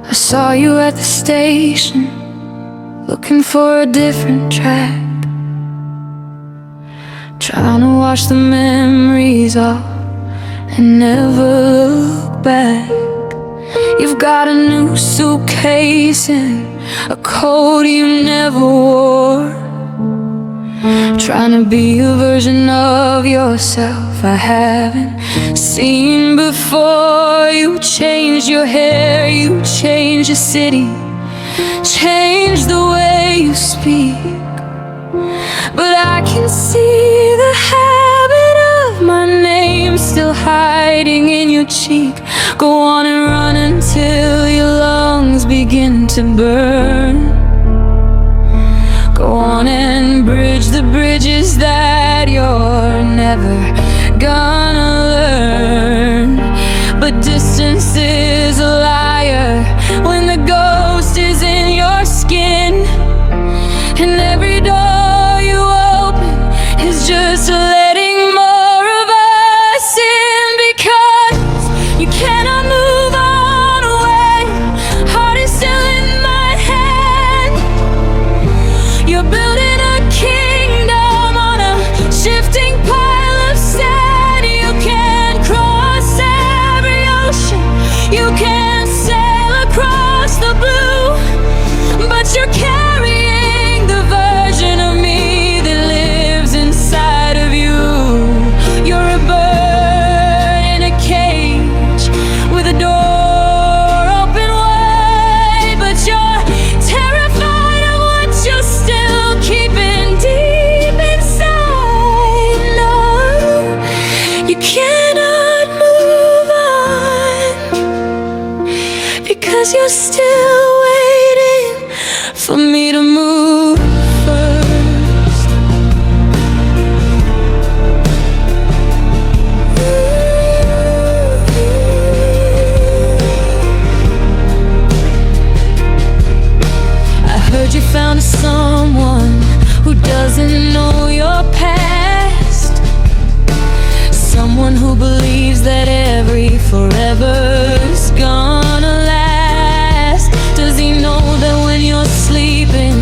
I saw you at the station, looking for a different track, trying to wash the memories off and never look back. You've got a new suitcase and a coat you never wore, trying to be a version of yourself I haven't seen before. You changed your hair, you changed your city, changed the way you speak, but I can see the habit of my name still hiding in your cheek. Go on and run until your lungs begin to burn. Go on and bridge the bridges that you're never gonna learn. But distance is a liar when the ghost is in your skin, and every door you open is just letting more of us in. Because you cannot move on away, heart is still in my hand. You're building a kingdom on a shifting pile of sand. You can cross every ocean, you can sail across the blue, but you're carrying the version of me that lives inside of you. You're a bird in a cage with a door open wide, but you're terrified of what you're still keeping deep inside. No, you cannot move on because you're still waiting for me to move first. I heard you found someone who doesn't know your past, someone who believes that every forever's gonna last. Does he know that when you're sleeping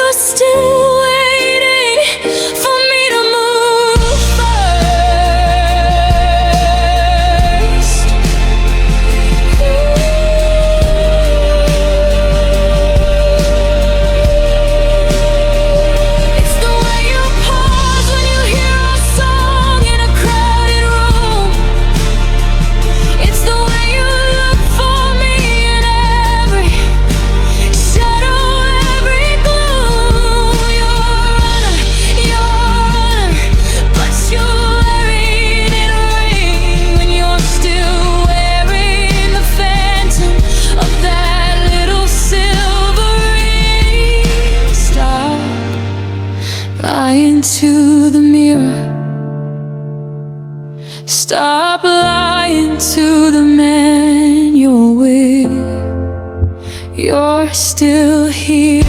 you're still waiting for me to move first. It's the way you pause when you hear a song in a crowded room. It's the way you look for me in every shadow, every gloom. You're runner, but you're wearing it ring when you're still wearing the phantom of that little silver ring. Stop lying to the mirror. Stop lying to the man you're with. You're still here.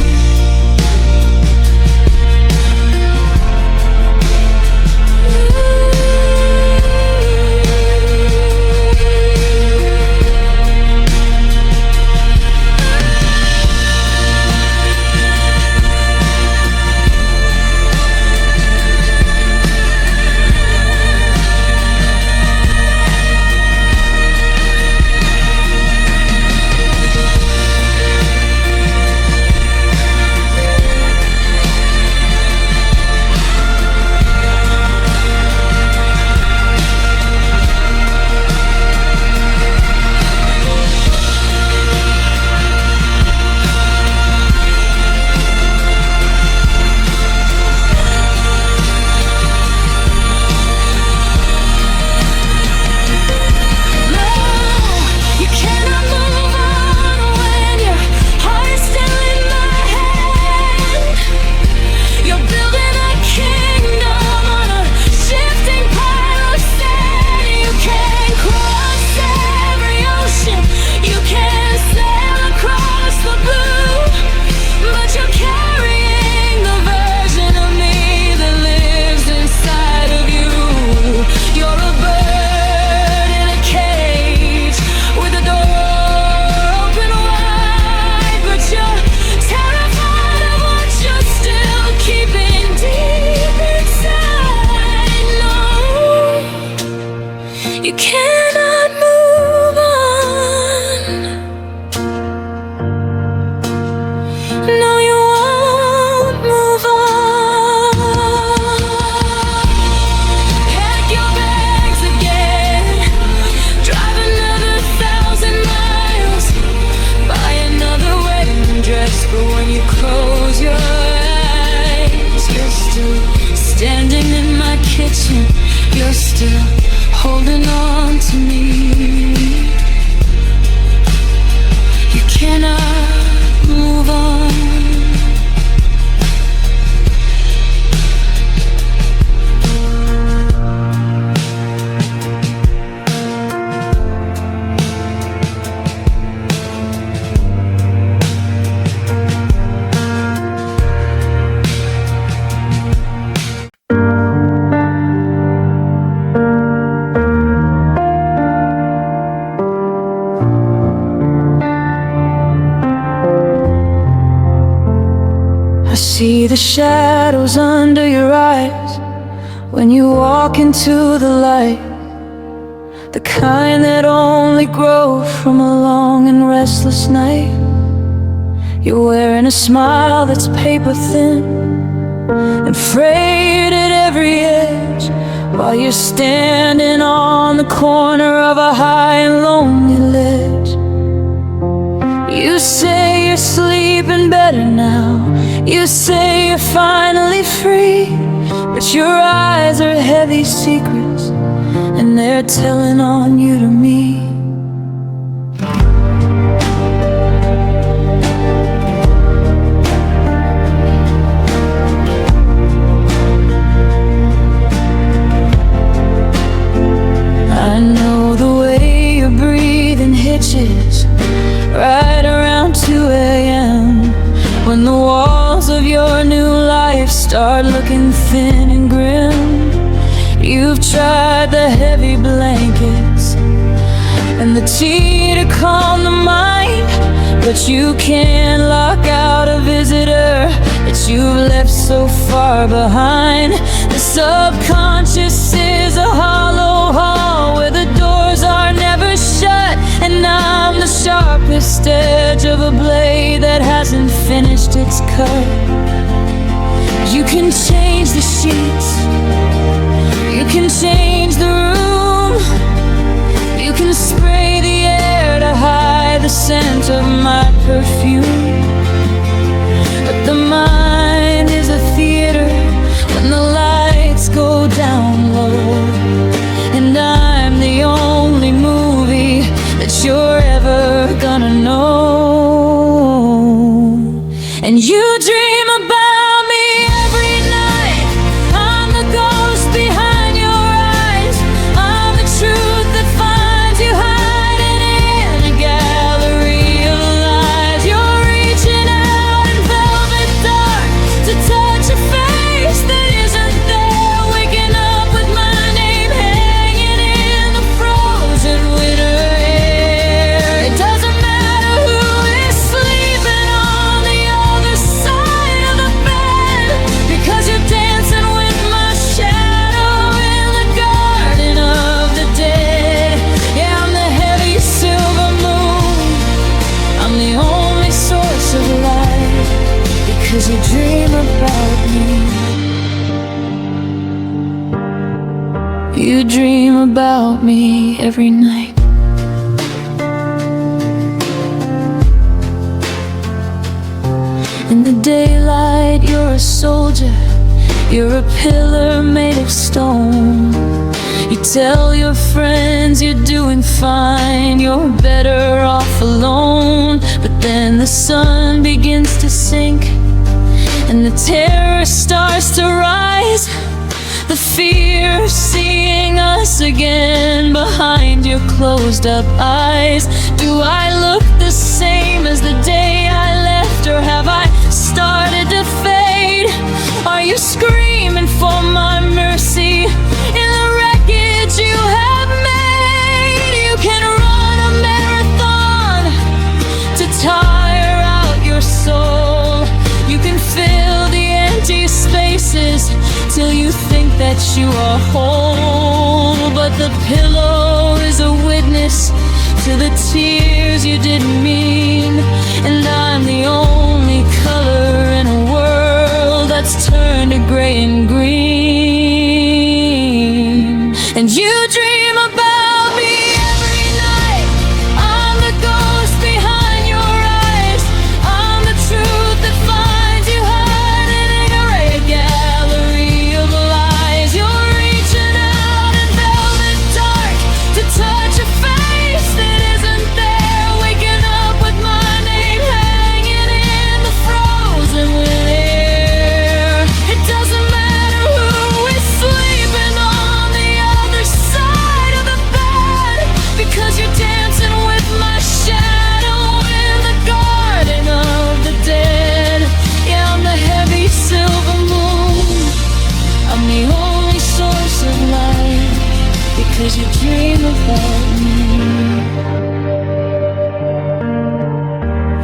You cannot move on. No, you won't move on. Pack your bags again. Drive another 1,000 miles. Buy another wedding dress for when you close your eyes. You're still standing in my kitchen. You're still holding on to me. You cannot move on. I see the shadows under your eyes when you walk into the light, the kind that only grow from a long and restless night. You're wearing a smile that's paper thin and frayed at every edge, while you're standing on the corner of a high and lonely ledge. You say you're sleeping better now. You say you're finally free, but your eyes are heavy secrets, and they're telling on you to me. I know the way you're breathing hitches right around 2 a.m. when the walls of your new life start looking thin and grim. You've tried the heavy blankets and the tea to calm the mind, but you can't lock out a visitor that you've left so far behind. The subconscious is a hollow hall where the doors are never shut, and I'm the sharpest edge of a blade that hasn't finished its cut. You can change the sheets, you can change the room, you can spray the air to hide the scent of my perfume. But the mind is a theater when the lights go down low, and I'm the only movie that you're ever gonna know. And you dream about me every night. I'm the ghost behind your eyes. I'm the truth that finds you hiding in a gallery of lies. You're reaching out in velvet dark to touch a face that isn't there, waking up with my name hanging in the frozen winter air. It doesn't matter who is sleeping on the other side of the bed, because you're dancing with my shadow in the garden of the dead. Yeah, I'm the heavy silver moon, I'm the only source of light, because you dream about me. You dream about me every night. In the daylight, you're a soldier, you're a pillar made of stone. You tell your friends you're doing fine, you're better off alone. But then the sun begins to sink, and the terror starts to rise. The fear of seeing us again behind your closed up eyes. Do I look the same as the day I left, or have I started to fade? Are you screaming for my mercy in the wreckage you have made? You can run a marathon to tire out your soul. You can fill the empty spaces till you think that you are whole. But the pillow is a witness to the tears you didn't mean, and I'm the only color in a world that's turned to gray and green. And you dream about me every night. I'm the ghost behind your eyes. I'm the truth that finds you hiding in a red gallery of lies. You're reaching out in velvet dark to touch a face that isn't there, waking up with my name hanging in the frozen air. It doesn't matter who is sleeping on the other side of the bed, because you're dancing with my shadow in the garden of the dead. Yeah, I'm the heavy silver moon, I'm the only source of light, because you dream about me.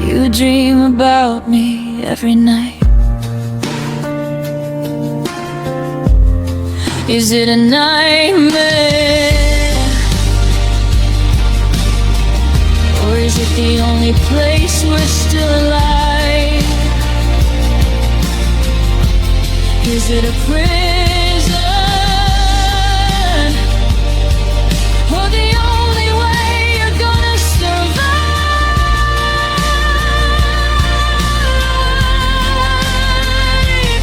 You dream about me every night. Is it a nightmare, or is it the only place we're still alive? Is it a prison, or the only way you're gonna survive?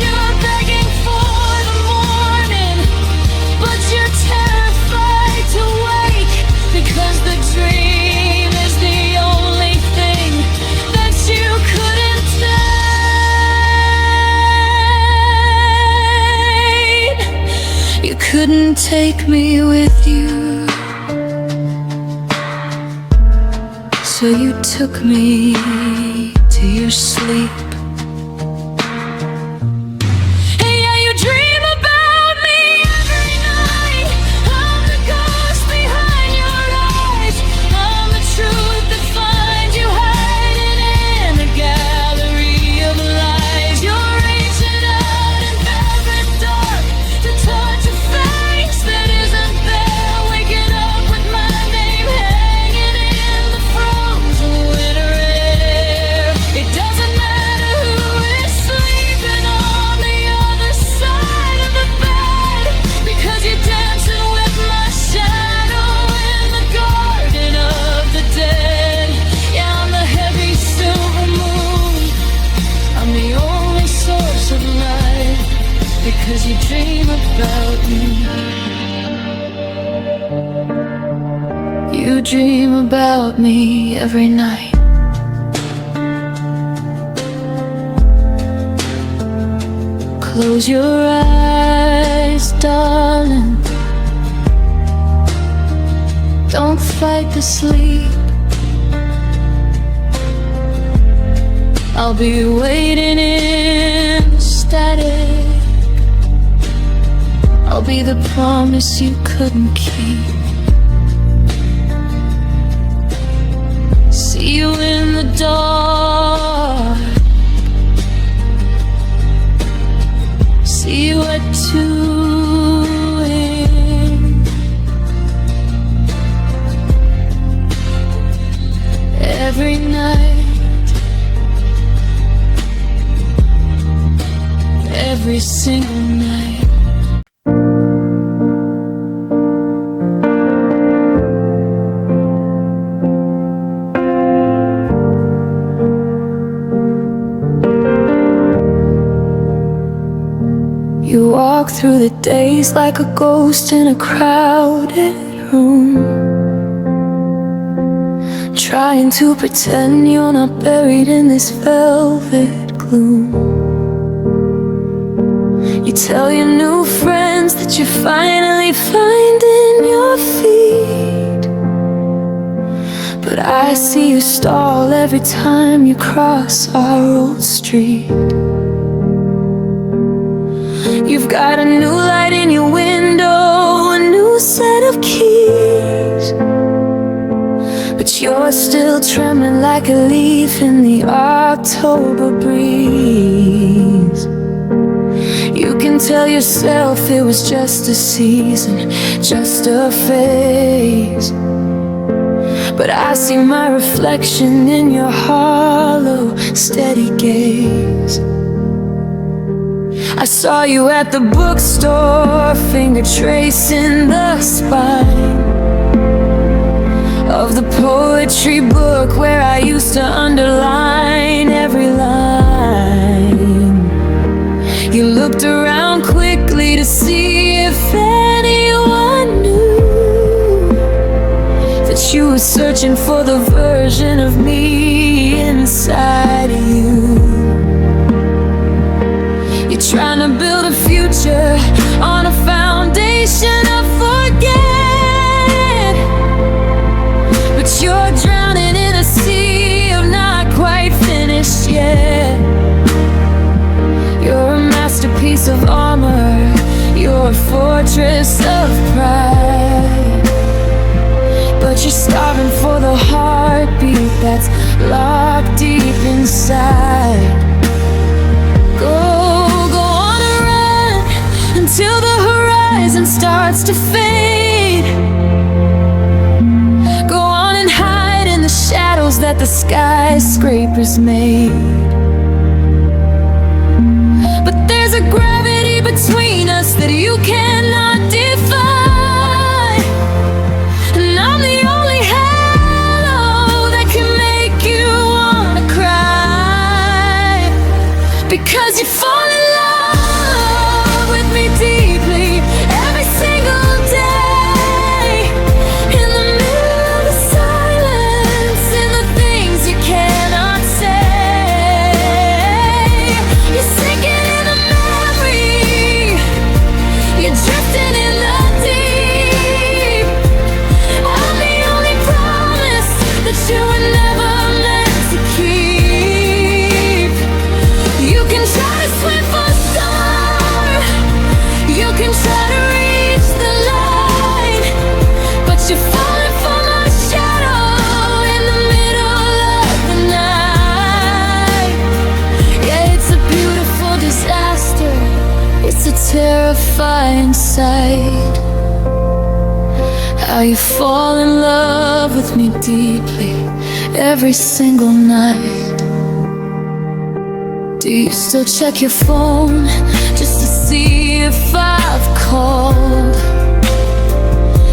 You're begging for the morning, but you're terrified to wake, because the dream is the only thing that you couldn't take. You couldn't take me with you, so you took me to your sleep. Hey, yeah, you dream about me every night. I'm the ghost behind your eyes. I'm the truth that finds you hiding in a gallery of lies. You're dream about me every night. Close your eyes, darling. Don't fight the sleep. I'll be waiting in the static. I'll be the promise you couldn't keep. See you in the dark. See you at 2 a.m. Every night, every single night. You walk through the days like a ghost in a crowded room, trying to pretend you're not buried in this velvet gloom. You tell your new friends that you're finally finding your feet, but I see you stall every time you cross our old street. You've got a new light in your window, a new set of keys, but you're still trembling like a leaf in the October breeze. You can tell yourself it was just a season, just a phase, but I see my reflection in your hollow, steady gaze. I saw you at the bookstore, finger tracing the spine of the poetry book where I used to underline every line. You looked around quickly to see if anyone knew that you were searching for the version of me inside of you. You're trying to build a future on a foundation of forget, but you're drowning in a sea of not quite finished yet. You're a masterpiece of armor, you're a fortress of pride, but you're starving for the heartbeat that's locked deep inside. Until the horizon starts to fade. Go on and hide in the shadows that the skyscrapers made. But there's a gravity between us that you cannot defy, and I'm the only halo that can make you wanna cry, because you fall in love with me deeply every single day. In the middle of the silence, in the things you cannot say, you're sinking in a memory, you're drifting in the deep. I'm the only promise that you were never meant to keep. You can try to swim for shore, you can try to reach the light, but you're falling for my shadow in the middle of the night. Yeah, it's a beautiful disaster, it's a terrifying sight. How you fall in love with me deeply every single night. Do you still check your phone just to see if I've called?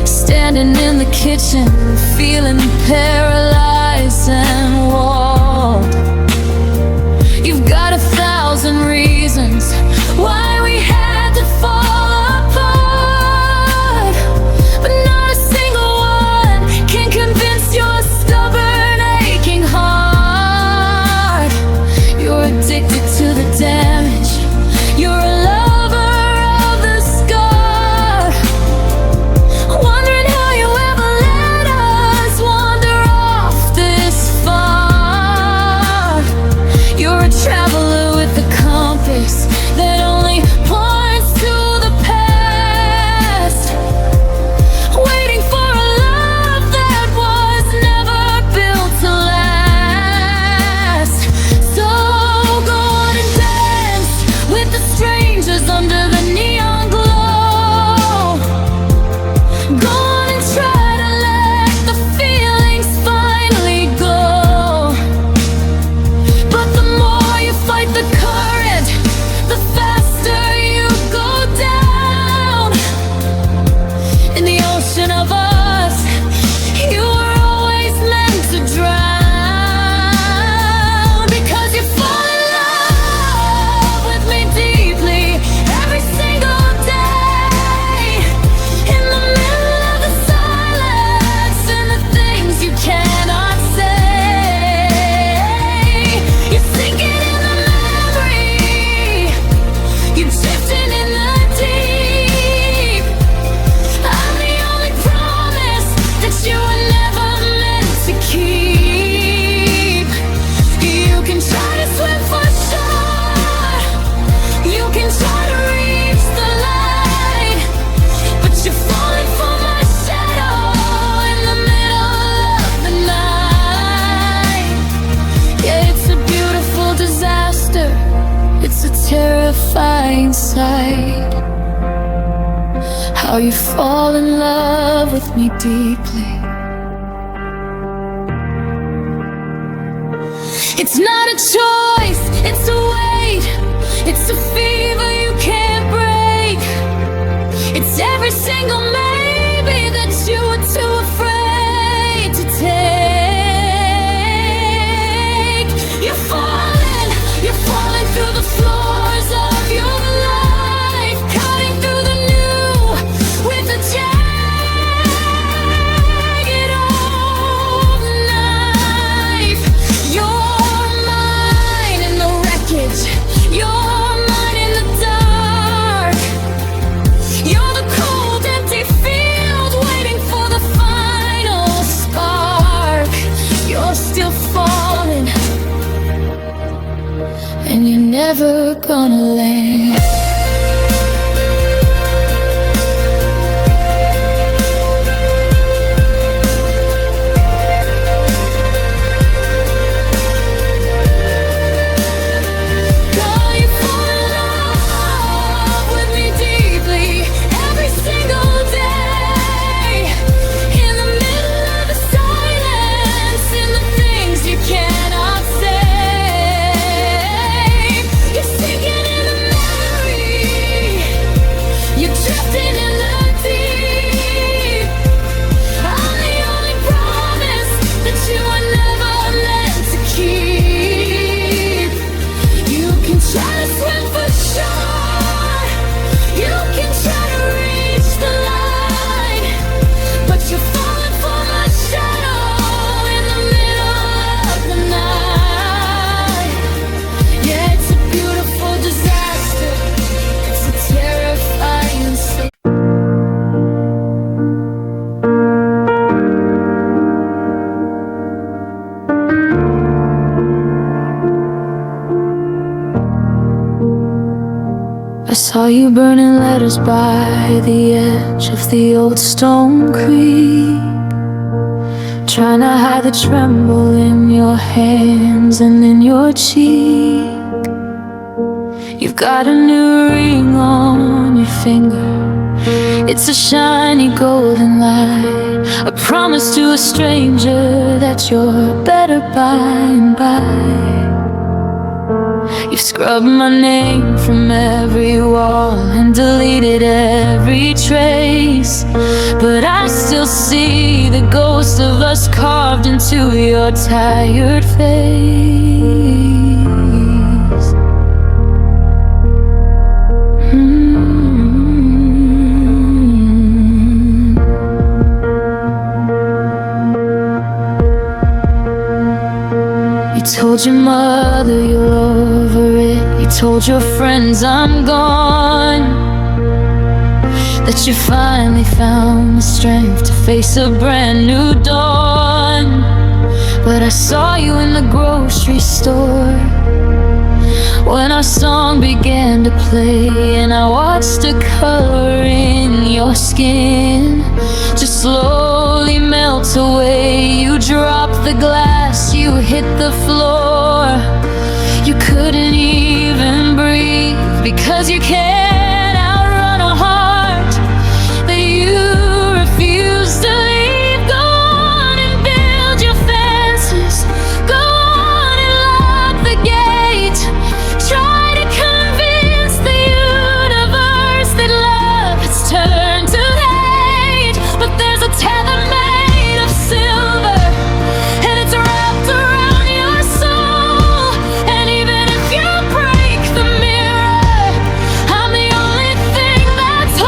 Standing in the kitchen, feeling paralyzed and walled. You've got 1,000 reasons why we had to fall apart, but not a single one can convince terrifying sight. How you fall in love with me deeply. It's not a choice, it's a weight. It's a fever you can't break. It's every single maybe that you were too afraid to take. You're falling through the floors of your life, cutting through the new with a jagged old knife. You're mine in the wreckage. You're mine in the dark. You're the cold, empty field waiting for the final spark. You're still falling, and you're never gonna land. God, you fall in love with me deeply every single day. In the middle of the silence, in the things you cannot say. You're sinking in the memory. You're drifting in the deep. I'm the only promise that you were never meant to keep. You can try to swim for shore. You can try to reach the line, but you're falling for my shadow in the middle of the night. Yeah, it's a beautiful disaster. It's a terrifying sight. I saw you burning letters by the edge of the old stone creek, trying to hide the tremble in your hands and in your cheek. You've got a new ring on your finger. It's a shiny golden light, a promise to a stranger that you're better by and by. You've scrubbed my name from every wall and deleted every trace, but I still see the ghost of us carved into your tired face. You told your mother you're over it. You told your friends I'm gone, that you finally found the strength to face a brand new dawn. But I saw you in the grocery store when our song began to play, and I watched the color in your skin just slowly melt away. You dropped the glass, you hit the floor. You couldn't even breathe because you can't outrun a heart that you refuse to leave. Go on and build your fences. Go on and lock the gate. Try to convince the universe that love has turned to hate, but there's a tether made of silver, and it's wrapped around your soul. And even if you break the mirror, I'm the only thing that's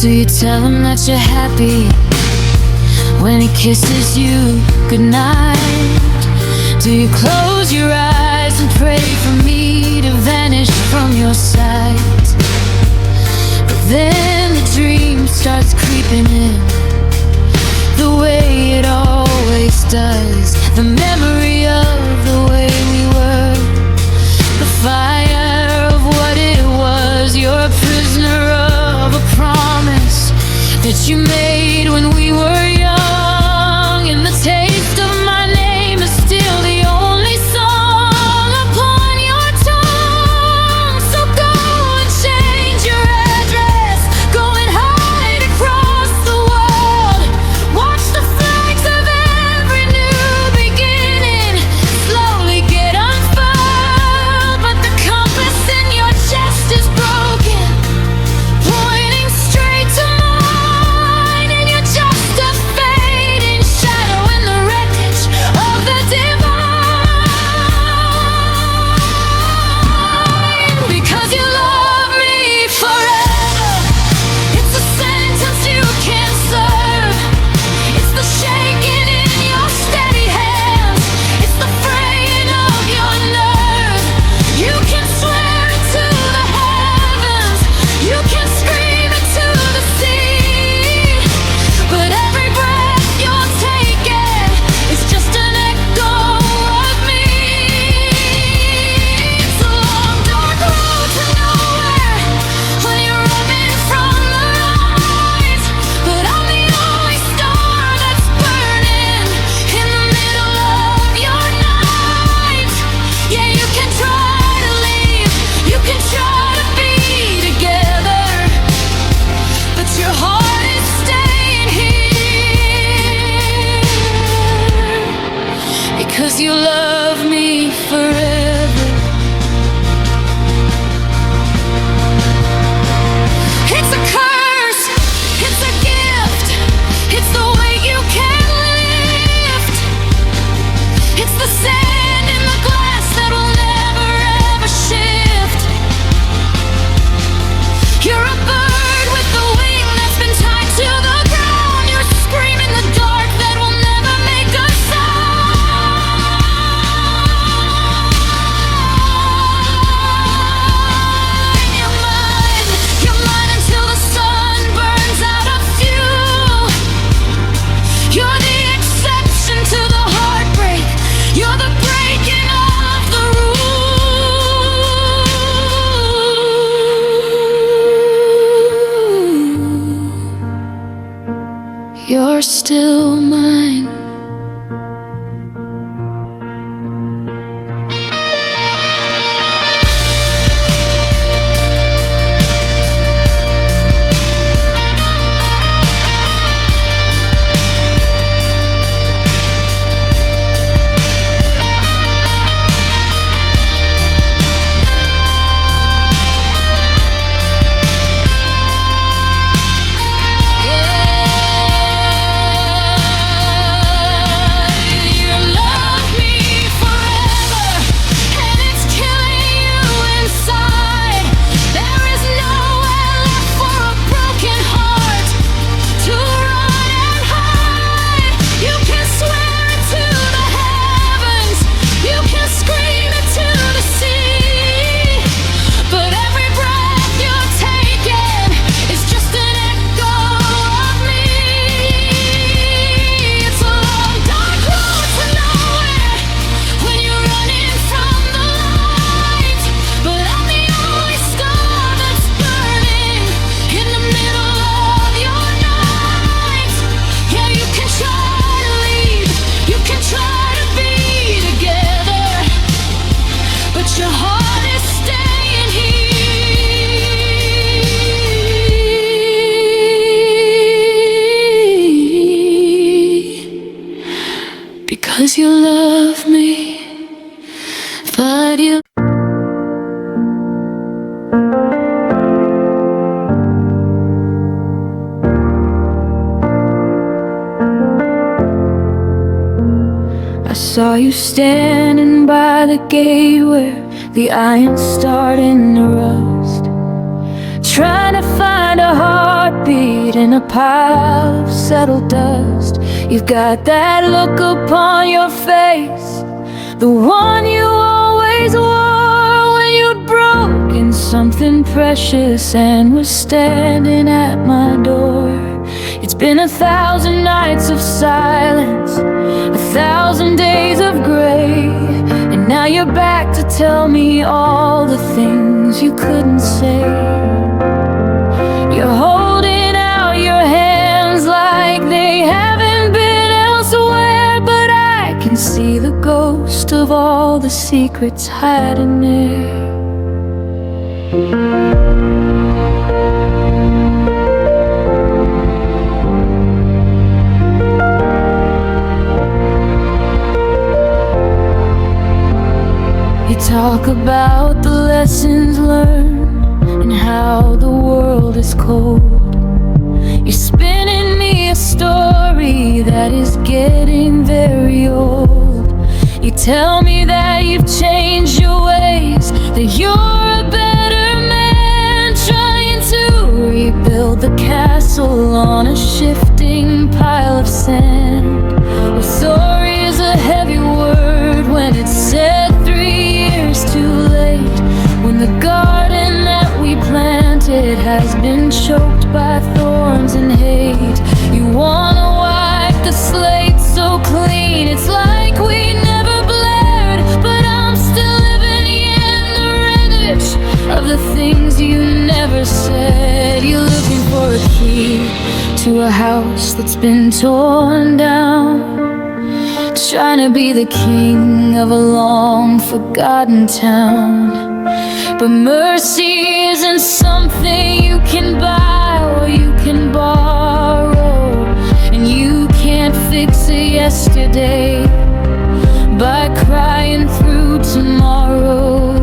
Do you tell him that you're happy when he kisses you goodnight? Do you close your eyes and pray for me to vanish from your sight? But then the dream starts creeping in, the way it always does. The memory of the way we were, the fire of what it was. You're a prisoner of a promise that you made when we were young, and the taste of my name is still the only song upon your tongue. So go and change your address, go and hide across the world. Watch the flags of every new beginning slowly get unfurled. But the compass in your chest is broken, pointing straight to mine, and you're just a fading shadow in the wreckage of the divine. Because you love me forever, it's a sentence you can't serve. It's the shaking in your steady hands, it's the fraying of your nerve. You can swear it to the heavens, you can scream it to the sea, but every breath you're taking is just an echo of me. It's a long dark road to nowhere when you're running from the light, but I'm the only star that's burning in the middle of your night. Yeah, you can try to leave, you can try to be together, but your heart is staying here. Because you love me forever. It's a curse, it's a gift, it's the weight you can't lift. It's the sand in the glass that will never ever shift. You're a bird with a wing that's been tied to the ground. You're screaming the dark that will never make a sound. You're mine until the sun burns out of you. You're the exception to the heartbreak, you're the breaking of the rule. You're still mine. You love me forever, and it's killing you inside. There is nowhere left for a broken heart to run and hide. You can swear it to the heavens, you can scream it to the sea, but every breath you're taking is just an echo of me. It's a long dark road to nowhere when you're running from the light, but I'm the only star that's burning in the middle of your night. Yeah, you can try to leave, you can try to be together, but your heart is staying here. Because you love me, but you I saw you standing by the gate where the iron's starting to rust, trying to find a heartbeat in a pile of settled dust. You've got that look upon your face, the one you always wore when you'd broken something precious and was standing at my door. It's been 1,000 nights of silence, 1,000 days of gray, and now you're back to tell me all the things you couldn't say. You're holding out your hands like they haven't been elsewhere, but I can see the ghost of all the secrets hiding there. You talk about the lessons learned and how the world is cold. You're spinning me a story that is getting very old. You tell me that you've changed your ways, that you're a better man, trying to rebuild the castle on a shifting pile of sand. Well, sorry is a heavy word when it's said 3 years too late, when the garden that we planted has been choked by thorns and hate. You wanna wipe the slate so clean, it's like we never blared, but I'm still living in the wreckage of the things you never said. You're looking for a key to a house that's been torn down, trying to be the king of a long forgotten town. But mercy isn't something you can buy or you can borrow, and you can't fix a yesterday by crying through tomorrow.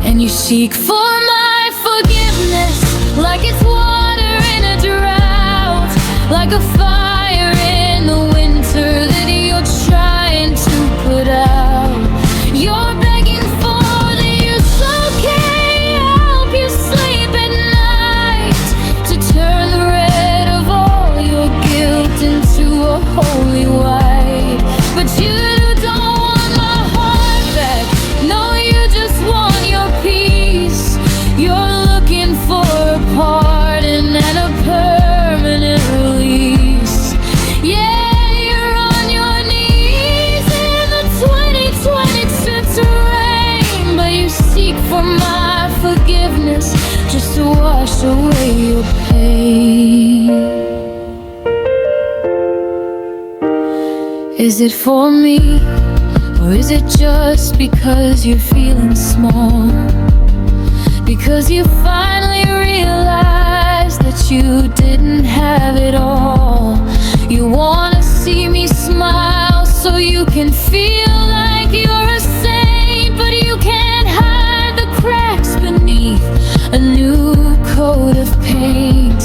And you seek for my forgiveness like it's water in a drought, like a fire in the winter that you're trying to put out. You're begging for the use of help you sleep at night, to turn the red of all your guilt into a holy white. But you don't want my heart back, no, you just want your peace. You're looking for a pardon and a permanent release. Yeah, you're on your knees in the 2020 strips of rain, but you seek for my forgiveness just to wash away your pain. Is it for me, or is it just because you're feeling small? Because you finally realized that you didn't have it all. You wanna see me smile so you can feel like you're a saint, but you can't hide the cracks beneath a new coat of paint.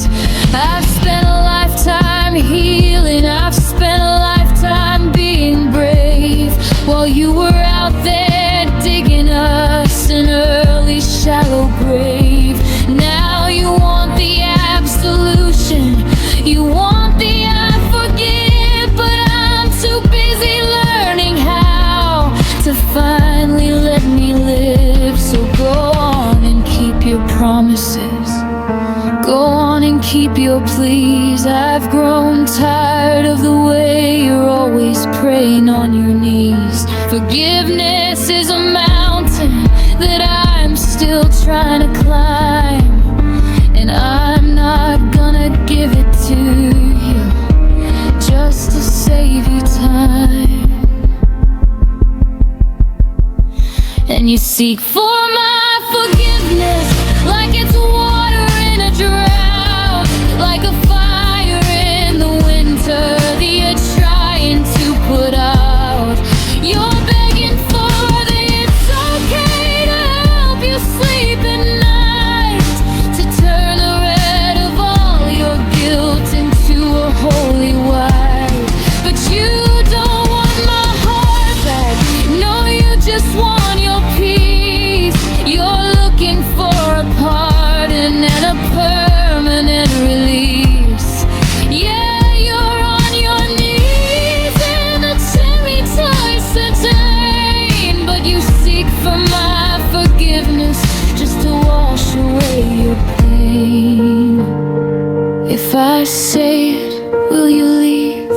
I've spent a lifetime healing, I've spent a lifetime being brave, while you were out there digging us an early shallow grave. Now you want the absolution, you want the I forgive, but I'm too busy learning how to finally let me live. So go on and keep your promises, go on and keep your pleas. I've grown tired of the way you're always praying on your knees. Forgiveness is a mountain that I'm still trying to climb, and I'm not gonna give it to you just to save you time. And you seek for my forgiveness like it's water in a drought, like a fire in the winter that you're trying to put out. You're begging for the it's okay to help you sleep at night, to turn the red of all your guilt into a holy white. But you don't want my heart back, no, you just want your peace. You're looking I say it, will you leave,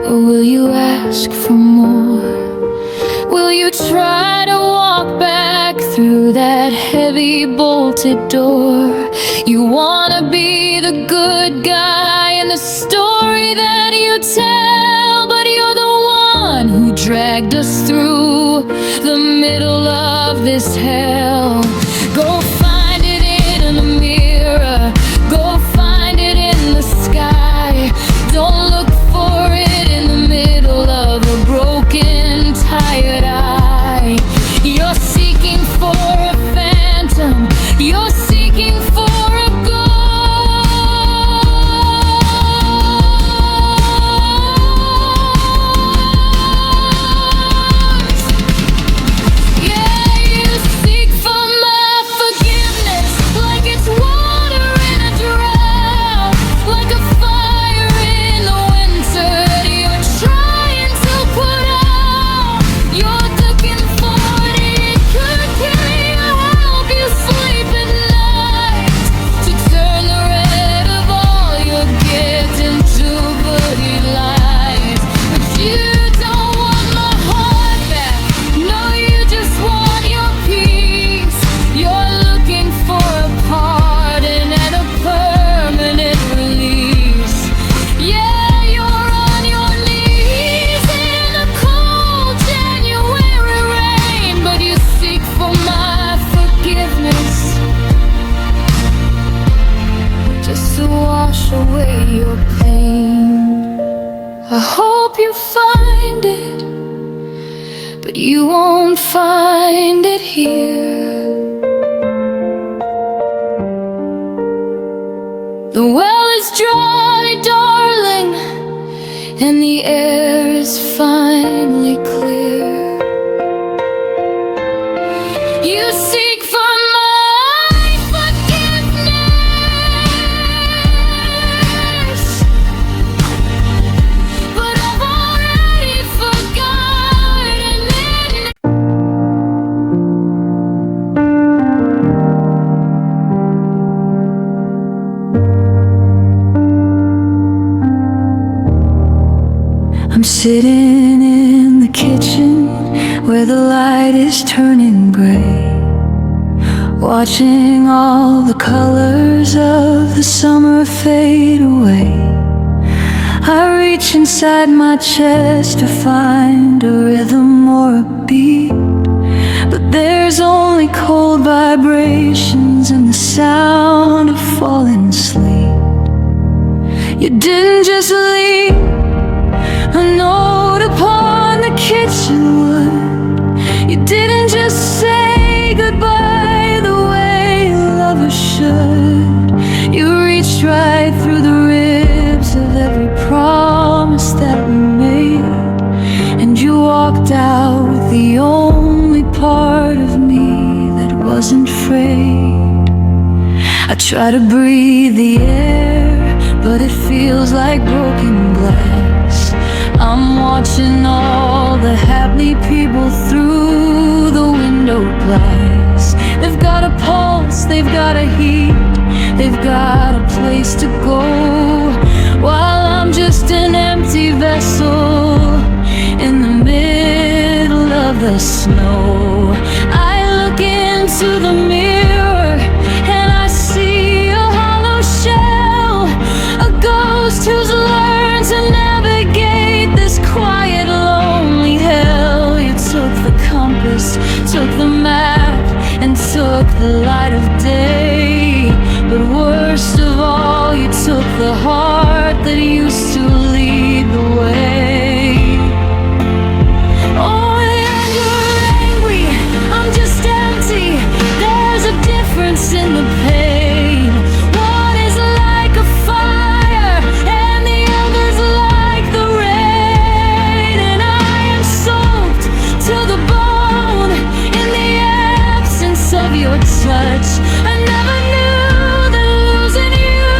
or will you ask for more? Will you try to walk back through that heavy bolted door? You wanna be the good guy in the story that you tell, but you're the one who dragged us through the middle of this hell. Go find it in a mirror, go find it in the sky. Don't look for it in the middle of a broken, tired eye. You're seeking for a phantom, you're seeking for a ghost. Yeah, you seek for my forgiveness like it's water in a drought, like a fire in the winter that you're trying to put out. You're looking for it, it could kill you, help you sleep at night, to turn the red of all your gifts into bloody lies. But you don't want my heart back, no, you just want your peace. You're looking for a pardon and a permanent release. Yeah, you're on your knees in the cold January rain, but you seek for my forgiveness just to wash away your pain. I hope you find it, but you won't find it here. The well is dry, darling, and the air is finally clear. You seek for my forgiveness, but I've already forgotten it. I'm sitting in the kitchen where the light is turning gray, watching all the colors of the summer fade away. I reach inside my chest to find a rhythm or a beat, but there's only cold vibrations and the sound of falling asleep. You didn't just leave a note upon the kitchen wood. You didn't just say goodbye the way lovers should. You reached right through the ribs of every promise that we made, and you walked out with the only part of me that wasn't frayed. I try to breathe the air, but it feels like broken glass. I'm watching all the happy people through the window glass. They've got a pulse, they've got a heat, they've got a place to go, while I'm just an empty vessel in the middle of the snow. I look into the mirror and I see a hollow shell, a ghost who's learned to navigate this quiet, lonely hell. You took the compass, took the map, and took the light of day, but worst of all, you took the heart that used to lead the way. Oh, and you're angry, I'm just empty. There's a difference in the pain. One is like a fire, and the other's like the rain. And I am soaked to the bone in the absence of your touch. I never knew that losing you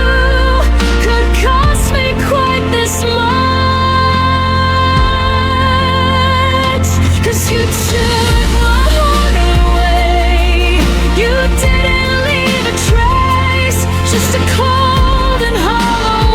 could cost me quite this much. 'Cause you took my heart away, you didn't leave a trace, just a cold and hollow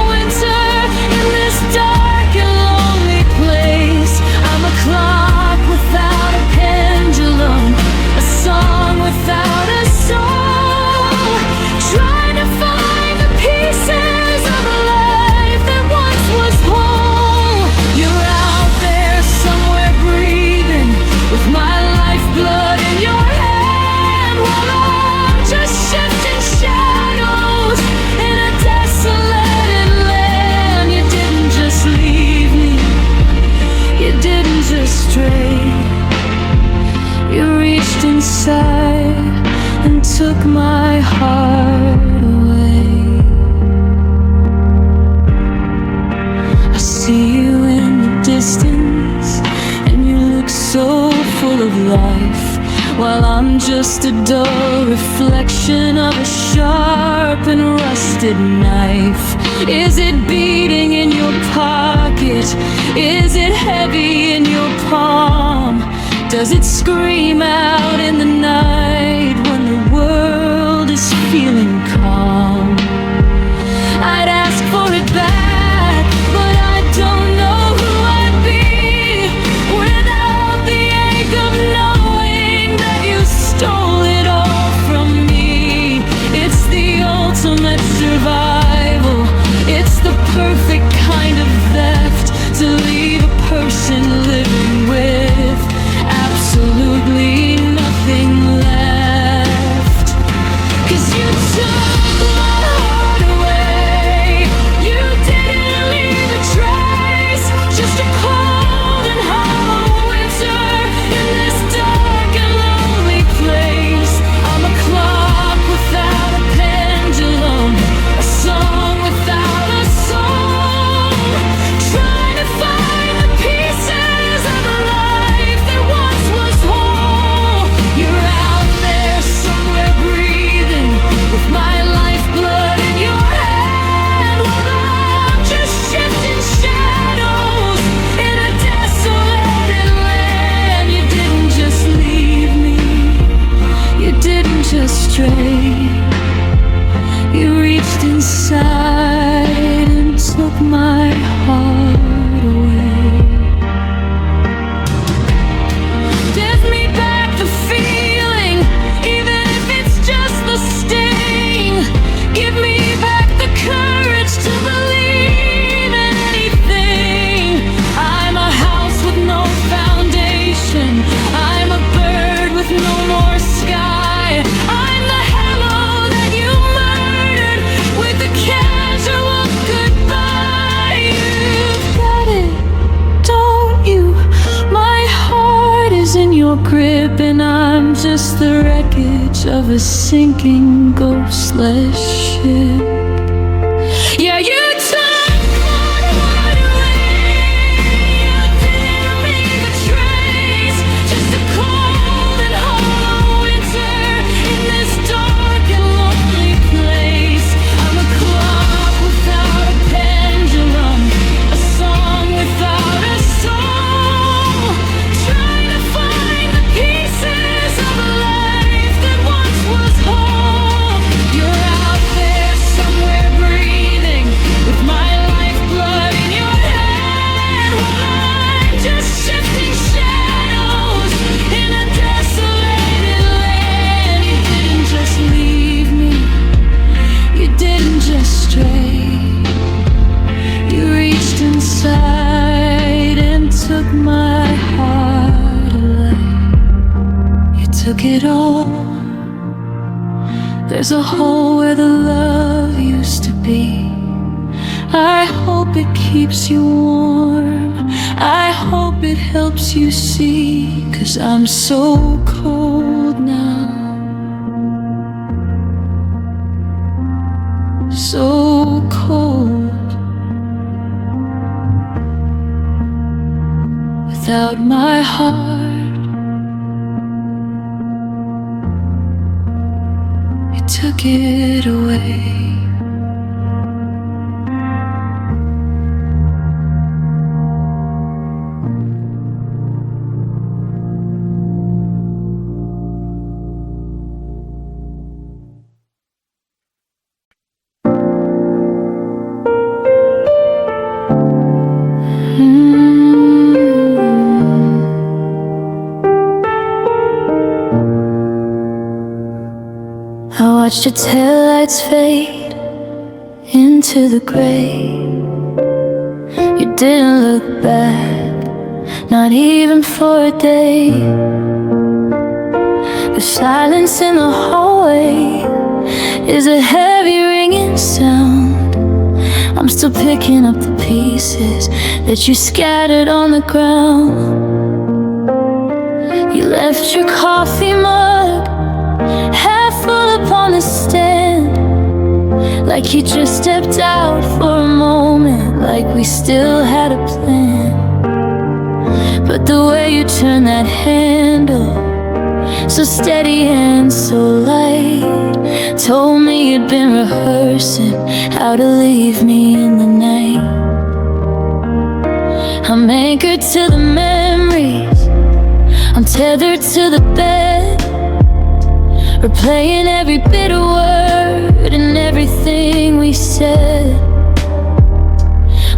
inside and took my heart away. I see you in the distance, and you look so full of life, while I'm just a dull reflection of a sharp and rusted knife. Is it beating in your pocket? Is it heavy in your palm? Does it scream out in the night when the world is feeling calm? I'd ask for it back, but I don't know who I'd be without the ache of knowing that you stole it all from me. It's the ultimate survival. It's the perfect kind of theft to leave a person living with absolutely nothing left. 'Cause you took my heart away. You didn't leave a trace, just a cold and hollow winter in this dark and lonely place. I'm a clock without a pendulum, a song without a song, trying to find the pieces of a life that once was whole. You're out there somewhere breathing, with my lifeblood in your hand, while I'm just shifting shadows in a desolated land. You didn't just leave me, you didn't just stray. You reached inside and took my heart away. Give me back the feeling, even if it's just the sting. Give me back the courage to believe in anything. I'm a house with no foundation, I'm a bird with no more sky. I'm the hello that you murdered with the casual goodbye. You've got it, don't you? My heart is in your grip, and I'm just the wreckage of a sinking ghostless ship. Yeah, you took my heart away. You didn't leave a trace, just a cold and hollow winter in this dark and lonely place. I'm a clock without a pendulum, a song without a soul, trying to find the pieces of a life that once was whole. You're out there somewhere breathing, with my lifeblood in your hand, while I'm just shifting shadows in a desolated land. You didn't just leave me, you didn't just stray. You reached inside and took my heart away. You took it all. There's a hole where the love used to be. I hope it keeps you warm, I hope it helps you see, 'cause I'm so cold now, so cold. Without my heart, you took it away. I watched your taillights fade into the gray. You didn't look back, not even for a day. The silence in the hallway is a heavy ringing sound. I'm still picking up the pieces that you scattered on the ground. You Left your coffee mug half full upon the stand, like you just stepped out for a moment, like we still had a plan. But the way you turned that handle, so steady and so light, told me you'd been rehearsing how to leave me in the night. I'm anchored to the memories, I'm tethered to the bed, replaying every bitter word and everything we said.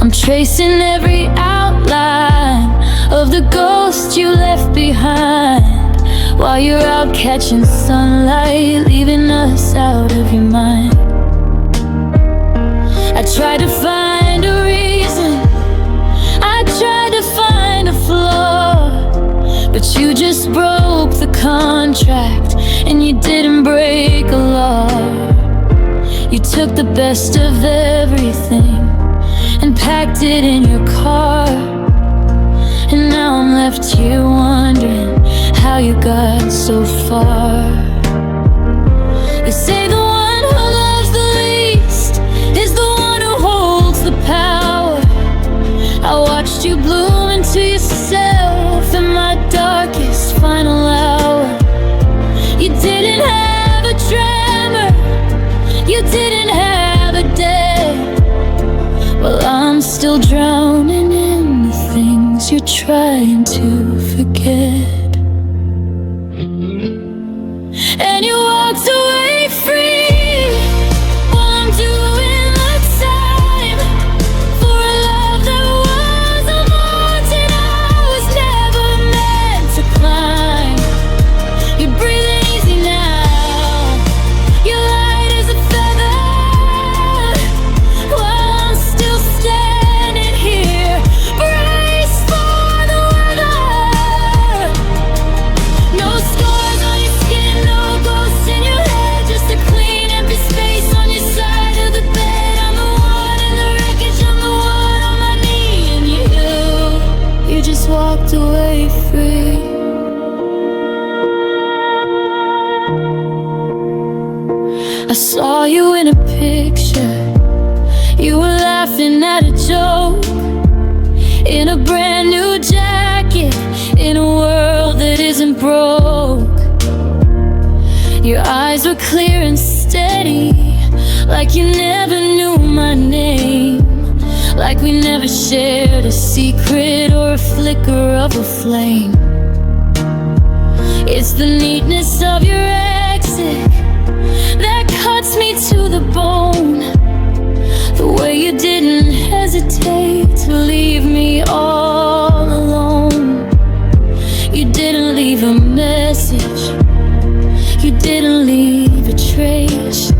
I'm tracing every outline of the ghost you left behind, while you're out catching sunlight, leaving us out of your mind. I tried to find a reason, I tried to find a flaw, but you just broke the contract, and you didn't break a law. You took the best of everything and packed it in your car, and now I'm left here wondering how you got so far. They say the one who loves the least is the one who holds the power. I watched you bloom into yourself in my darkest final hour. You didn't have a tremor, you didn't have a day. Well, I'm still drowning in the things you're trying to forget. And you walked away free while I'm doing the time for a love that was a mountain I was never meant to climb. You're breathing easy now, you're light as a feather, while I'm still standing here, braced for the weather. No scars on your skin, no ghosts in your head, just a clean empty space on your side of the bed. I'm the one in the wreckage, I'm the one on my knee, and you just walked away free. I saw you in a picture, you were laughing at a joke, in a brand new jacket, in a world that isn't broke. Your eyes were clear and steady, like you never knew my name, like we never shared a secret or a flicker of a flame. It's the neatness of your exit that cuts me to the bone, the way you didn't hesitate to leave me all alone. You didn't leave a message, you didn't leave a trace,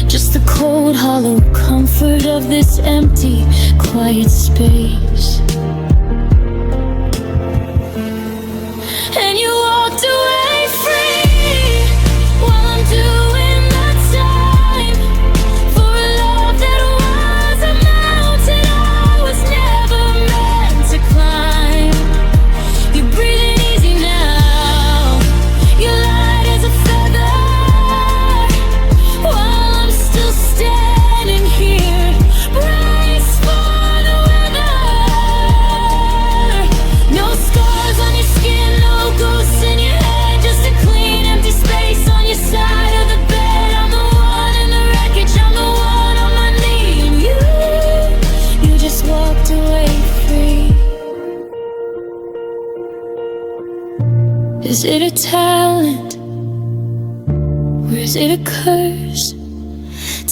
just the cold, hollow comfort of this empty, quiet space. And you walked away free while I'm doing the time for a love that was a mountain I was never meant to climb. You're breathing easy now, you're light as a feather, while I'm still standing here, braced for the weather. No scars on your skin, no ghosts in your head, just a clean empty space on your side of the bed. I'm the one in the wreckage, I'm the one on my knee, and you just walked away free. Is it a talent, or is it a curse,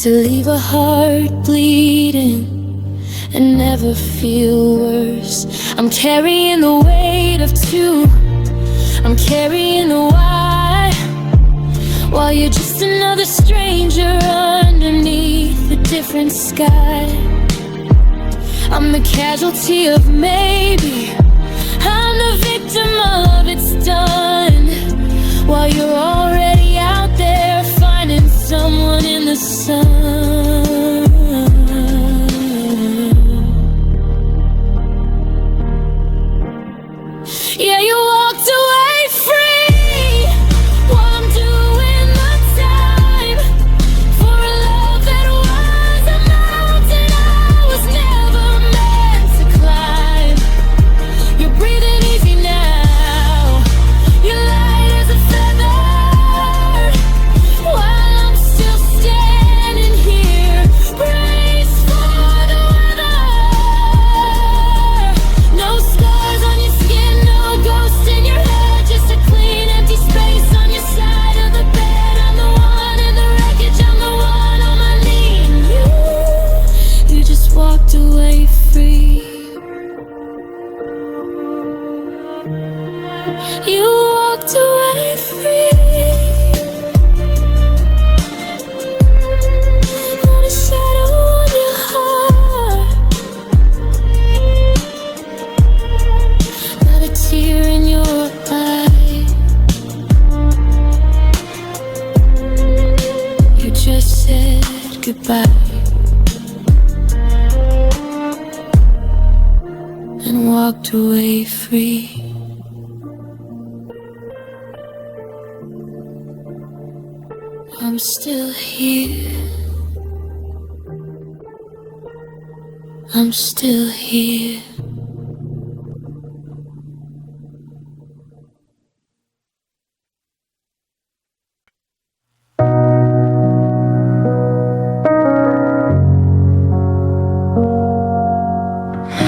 to leave a heart bleeding and never feel worse? I'm carrying the weight of two, I'm carrying the why, while you're just another stranger underneath a different sky. I'm the casualty of maybe, I'm the victim of it's done, while you're already out there finding someone in the sun. Yeah, you walked away free You walked away free. Not a shadow on your heart, not a tear in your eye. You just said goodbye and walked away free. I'm still here. I'm still here.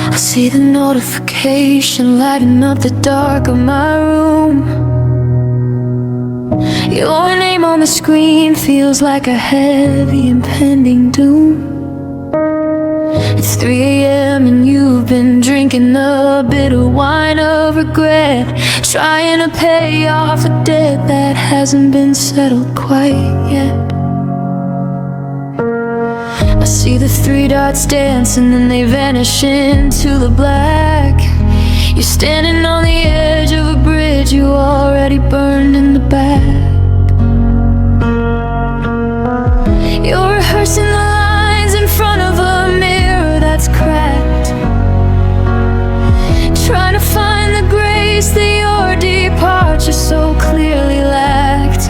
I see the notification lighting up the dark of my room. Your name on the screen feels like a heavy impending doom. It's 3 a.m. and you've been drinking a bitter wine of regret, trying to pay off a debt that hasn't been settled quite yet. I see the 3 dots dance and then they vanish into the black. You're standing on the edge of a bridge you already burned in the back. You're rehearsing the lines in front of a mirror that's cracked, trying to find the grace that your departure so clearly lacked.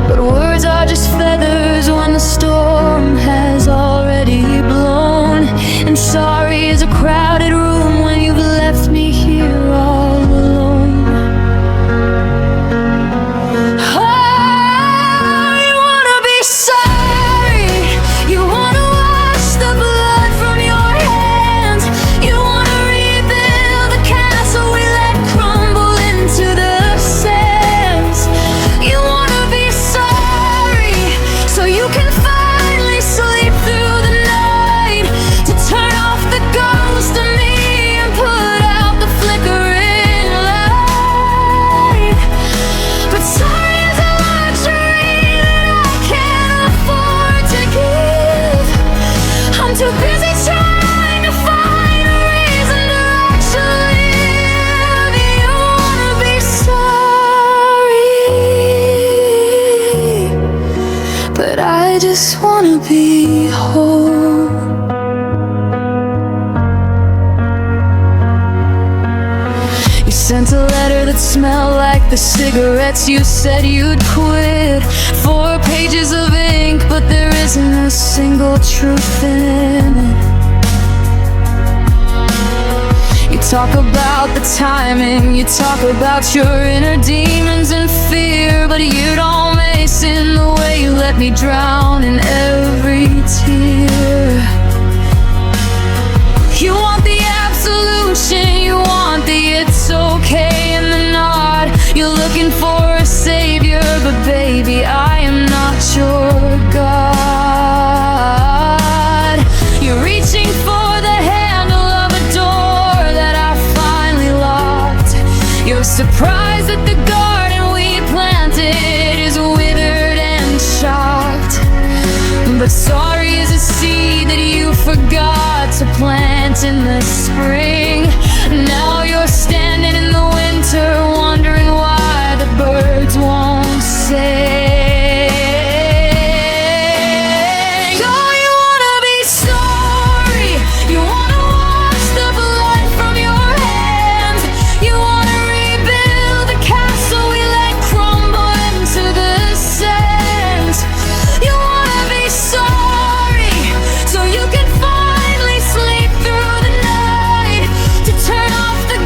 But words are just feathers when the storm has already blown, and sorry is a crowded room when you've left me here all alone. Oh, you wanna be sorry, you wanna wash the blood from your hands, you wanna rebuild the castle we let crumble into the sands. You wanna be sorry so you can finally sleep through the night, to turn off the ghost of me and put out the flickering light. But sorry is a luxury that I can't afford to give. I'm too busy trying to find a reason to actually live. You wanna be sorry, but I just wanna be whole. You sent a letter that smelled like the cigarettes you said you'd quit. 4 pages of ink, but there isn't a single truth in it. You talk about the timing, you talk about your inner demons and fear, but you don't mace in the way you let me drown in every tear. You want the absolution, you want the it's okay and the nod. You're looking for a savior, but baby, I am not your God. You're reaching for the handle of a door that I finally locked. You're surprised that the garden we planted is withered and shocked. But sorry is a seed that you forgot to plant in the spring. Now you're standing in the winter wondering why the birds won't sing. Oh, you wanna be sorry, you wanna wash the blood from your hands, you wanna rebuild the castle we let crumble into the sands. You wanna be sorry so you can finally sleep through the night, to turn off the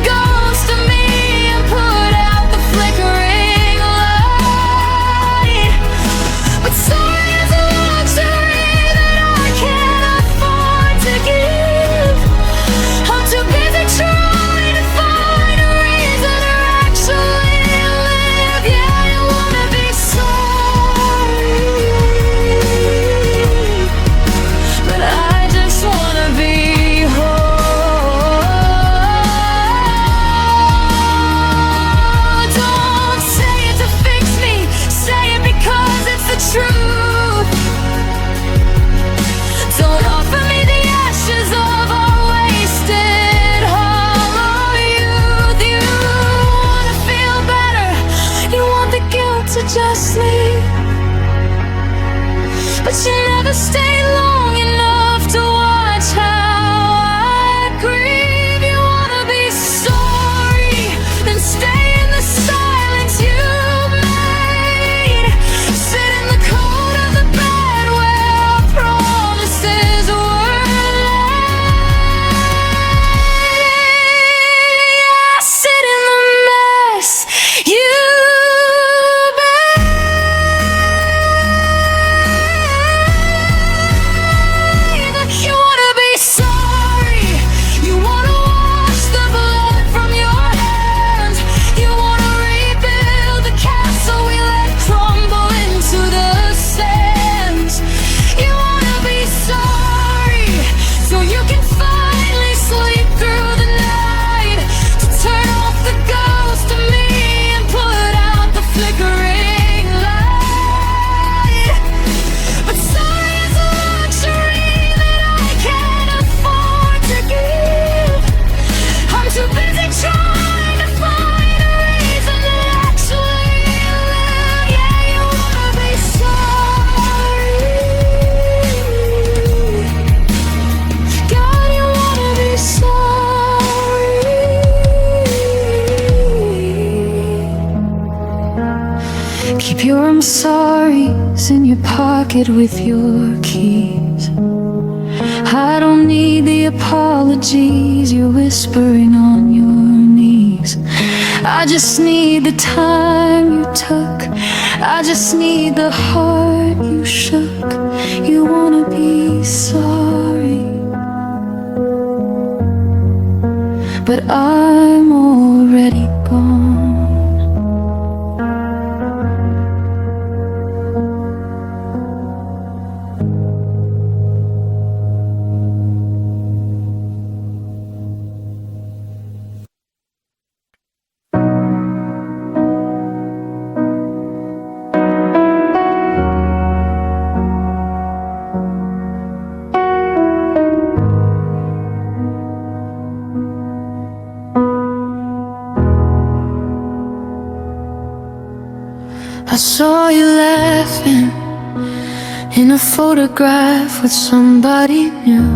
your I'm sorry's in your pocket with your keys. I don't need the apologies you're whispering on your knees. I just need the time you took. I just need the heart you shook. You wanna be sorry, but I'm already gone. I saw you laughing in a photograph with somebody new.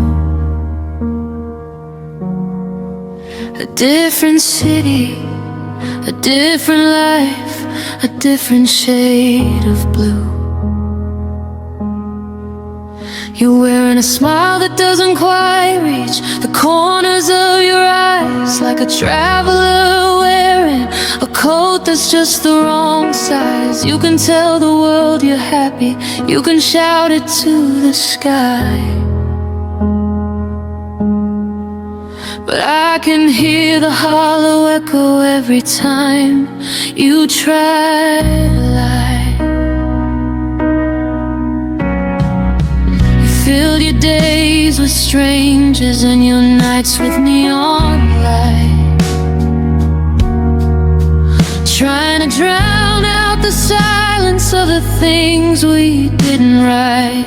A different city, a different life, a different shade of blue. You're wearing a smile that doesn't quite reach the corners of your eyes, like a traveler wearing a coat that's just the wrong size. You can tell the world you're happy, you can shout it to the sky, but I can hear the hollow echo every time you try to lie. Filled your days with strangers and your nights with neon light, trying to drown out the silence of the things we didn't write.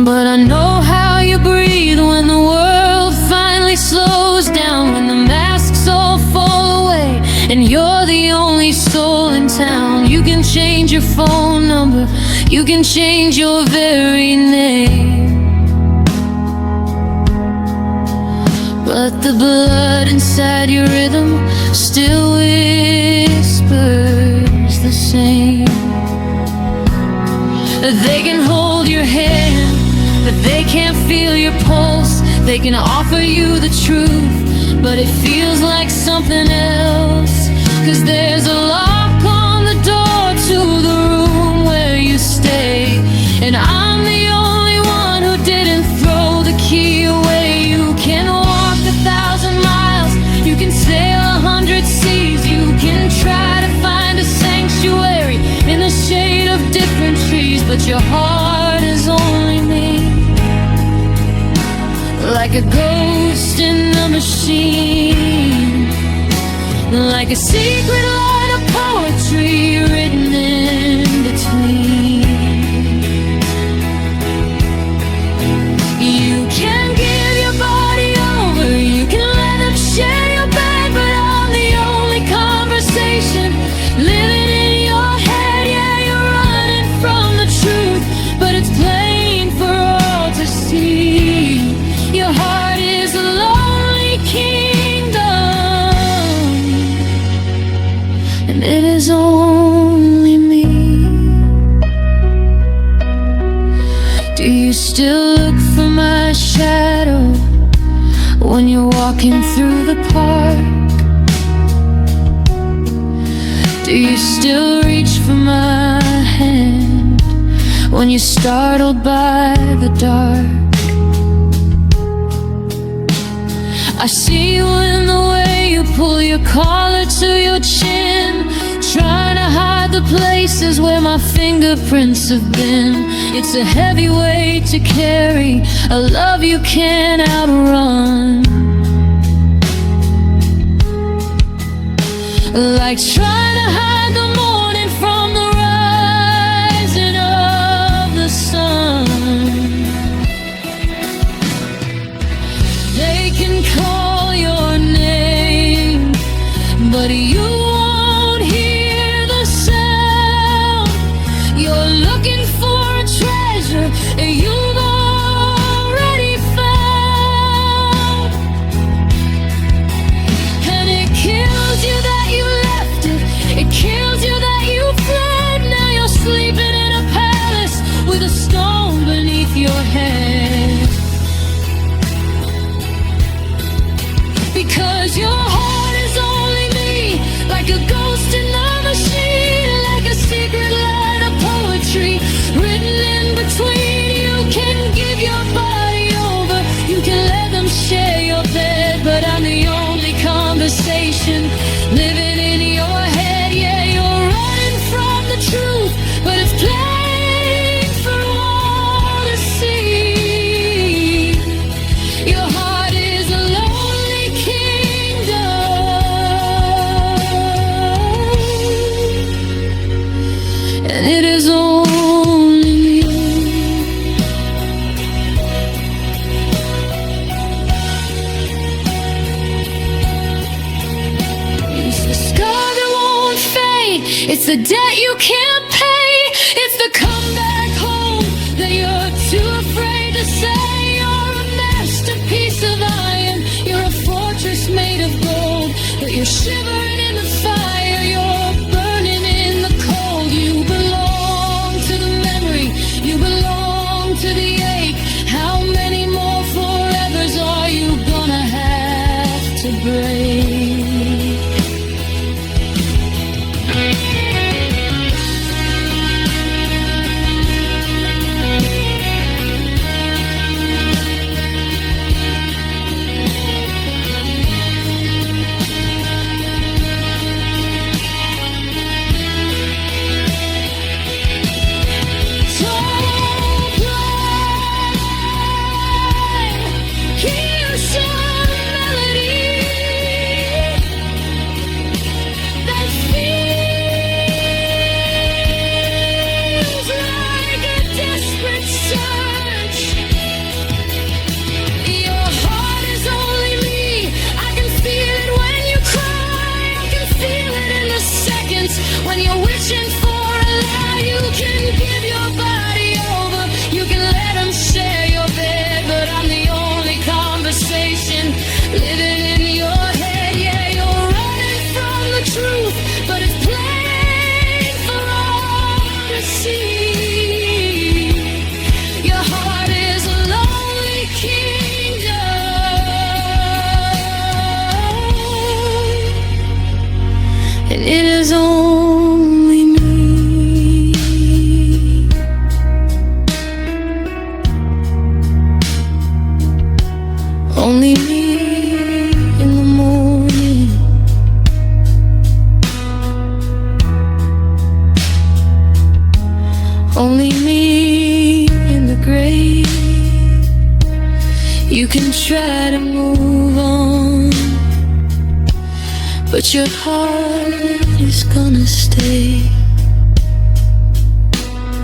But I know how you breathe when the world finally slows down, when the masks all fall away and you're the only soul in town. You can change your phone number, you can change your very name, but the blood inside your rhythm still whispers the same. They can hold your hand, but they can't feel your pulse. They can offer you the truth, but it feels like something else. 'Cause there's a lock on the door to the room where you stay, and I'm the only one who didn't throw the key away. You can walk 1,000 miles, you can sail 100 seas, you can try to find a sanctuary in the shade of different trees, but your heart is only me, like a ghost in a machine, like a secret line of poetry written in between. You can give your body over, you can let them share your bed, but I'm the only conversation living in your head. Yeah, you're running from the truth, but it's plain for all to see. Your heart is a lonely kingdom, and it is only me. Do you still look for my shadow when you're walking through the park? Do you still reach for my hand when you're startled by the dark? I see you in the way you pull your collar to your chin, trying to hide the places where my fingerprints have been. It's a heavy weight to carry, a love you can't outrun, like trying to hide the morning from the rising of the sun. They can call your name, but you won't hear the sound. You're looking for a treasure you've already found, and it kills you that you It's the debt you can't pay. It's the comeback home that you're too afraid to say. You're a masterpiece of iron. You're a fortress made of gold. But you're shivering in the fire. You're burning in the cold. You belong to the memory. You belong to the ache. How many more forevers are you gonna have to break? When you're wishing for a lie, you can give your body over. You can let them share your bed, but I'm the only conversation living in your head. Yeah, you're running from the truth, but it's plain for all to see. Your heart is a lonely kingdom, and it is only me. Only me in the morning. Only me in the grave. You can try to move on, but your heart is gonna stay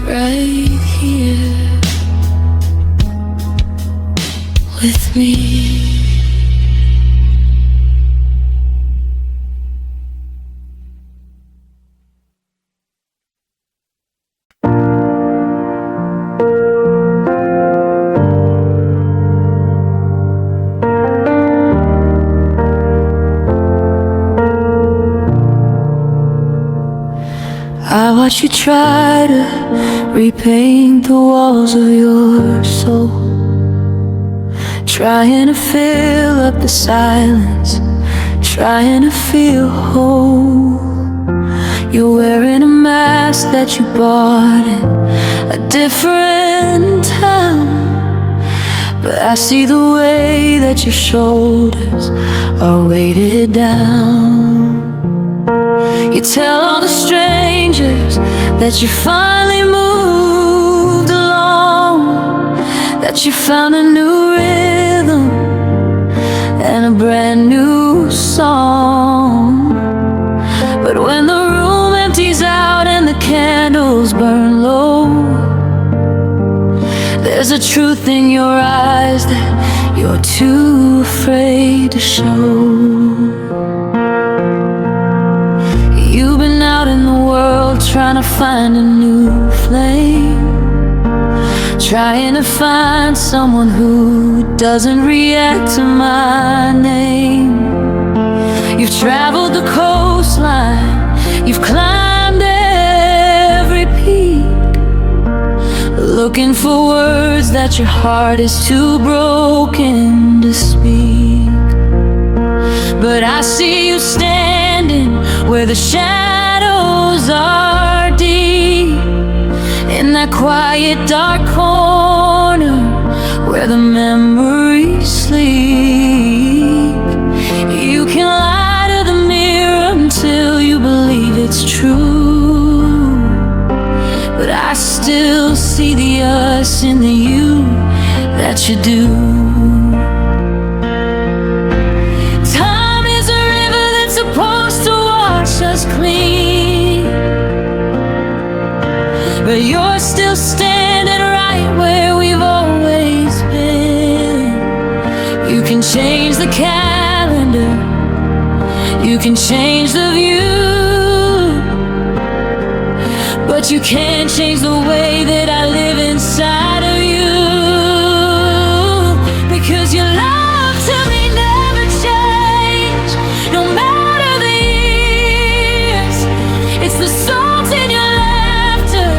right here with me. I watch you try to repaint the walls of your soul, trying to fill up the silence, trying to feel whole. You're wearing a mask that you bought in a different town, but I see the way that your shoulders are weighted down. You tell all the strangers that you finally moved along, that you found a new rhythm and a brand new song. But when the room empties out and the candles burn low, there's a truth in your eyes that you're too afraid to show. You've been out in the world trying to find a new flame, trying to find someone who doesn't react to my name. You've traveled the coastline, you've climbed every peak, looking for words that your heart is too broken to speak. But I see you standing where the shadows are deep, in that quiet dark corner where the memories sleep. You can lie to the mirror until you believe it's true, but I still see the us in the you that you do. Time is a river that's supposed to wash us clean, but you're still standing right where we've always been. You can change the calendar, you can change the view, but you can't change the way that I live inside of you. Because your love to me never changed, no matter the years. It's the salt in your laughter,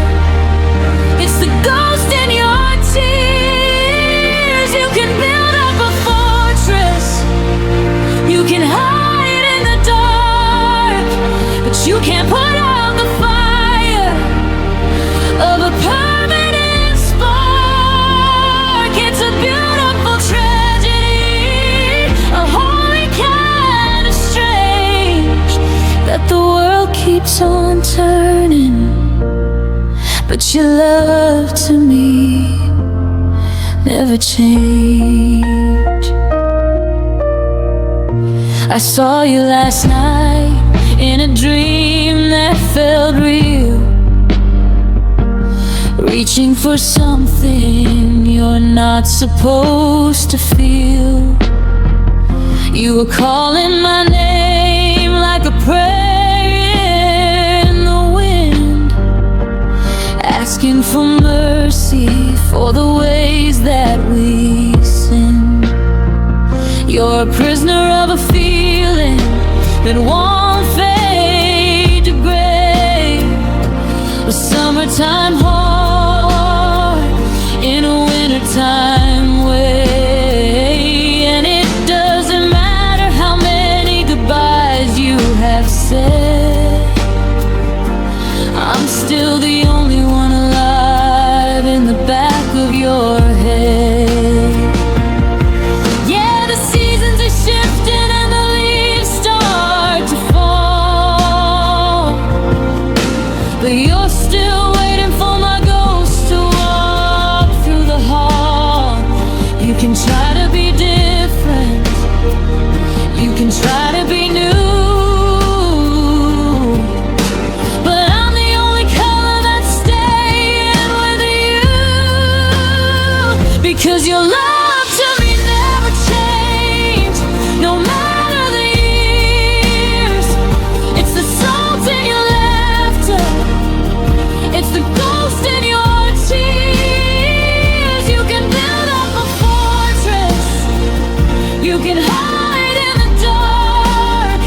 it's the ghost in your tears. You can build up a fortress, you can hide in the dark, but you can't put out the fire of a permanent spark. It's a beautiful tragedy, a holy kind of strange, that the world keeps on turning, but your love to me never change. I saw you last night in a dream that felt real, reaching for something you're not supposed to feel. You were calling my name like a prayer in the wind, asking for mercy for the ways that we sinned. You're a prisoner of a feeling that won't fade to gray, a summertime heart in a wintertime way. And it doesn't matter how many goodbyes you have said, I'm still the only one alive in the back of your head. Yeah, the seasons are shifting and the leaves start to fall, but you're still waiting for my ghost to walk through the hall. You can try to be different, you can try to be new, but I'm the only color that's staying with you. Because your love to me never changed, no matter the years. It's the salt in your laughter, it's the ghost in your tears. You can build up a fortress, you can hide in the dark,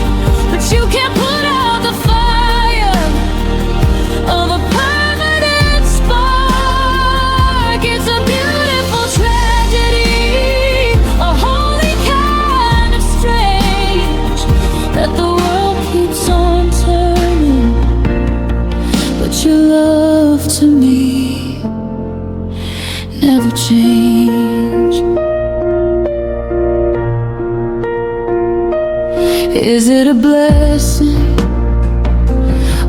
but you can't put out the fire of a permanent spark. It's a beautiful tragedy, a holy kind of strange, that the world keeps on turning, but your love to me never change. Is it a blessing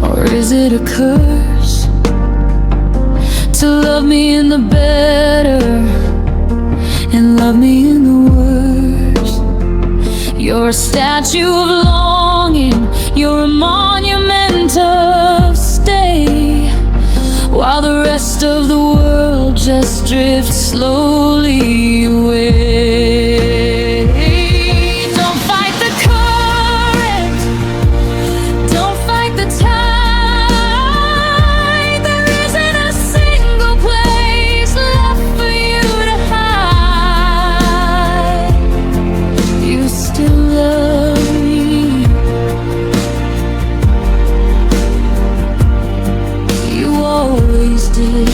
or is it a curse to love me in the better and love me in the worst? You're a statue of longing, you're a monument of stay, while the rest of the world just drifts slowly away. Don't fight the current, don't fight the tide. There isn't a single place left for you to hide. You still love me, you always did.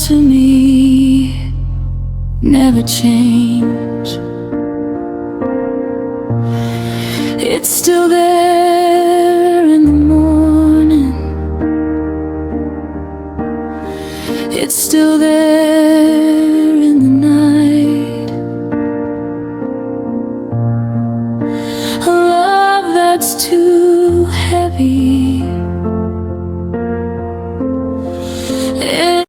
to me never change. It's still there in the morning, it's still there in the night. A love that's too heavy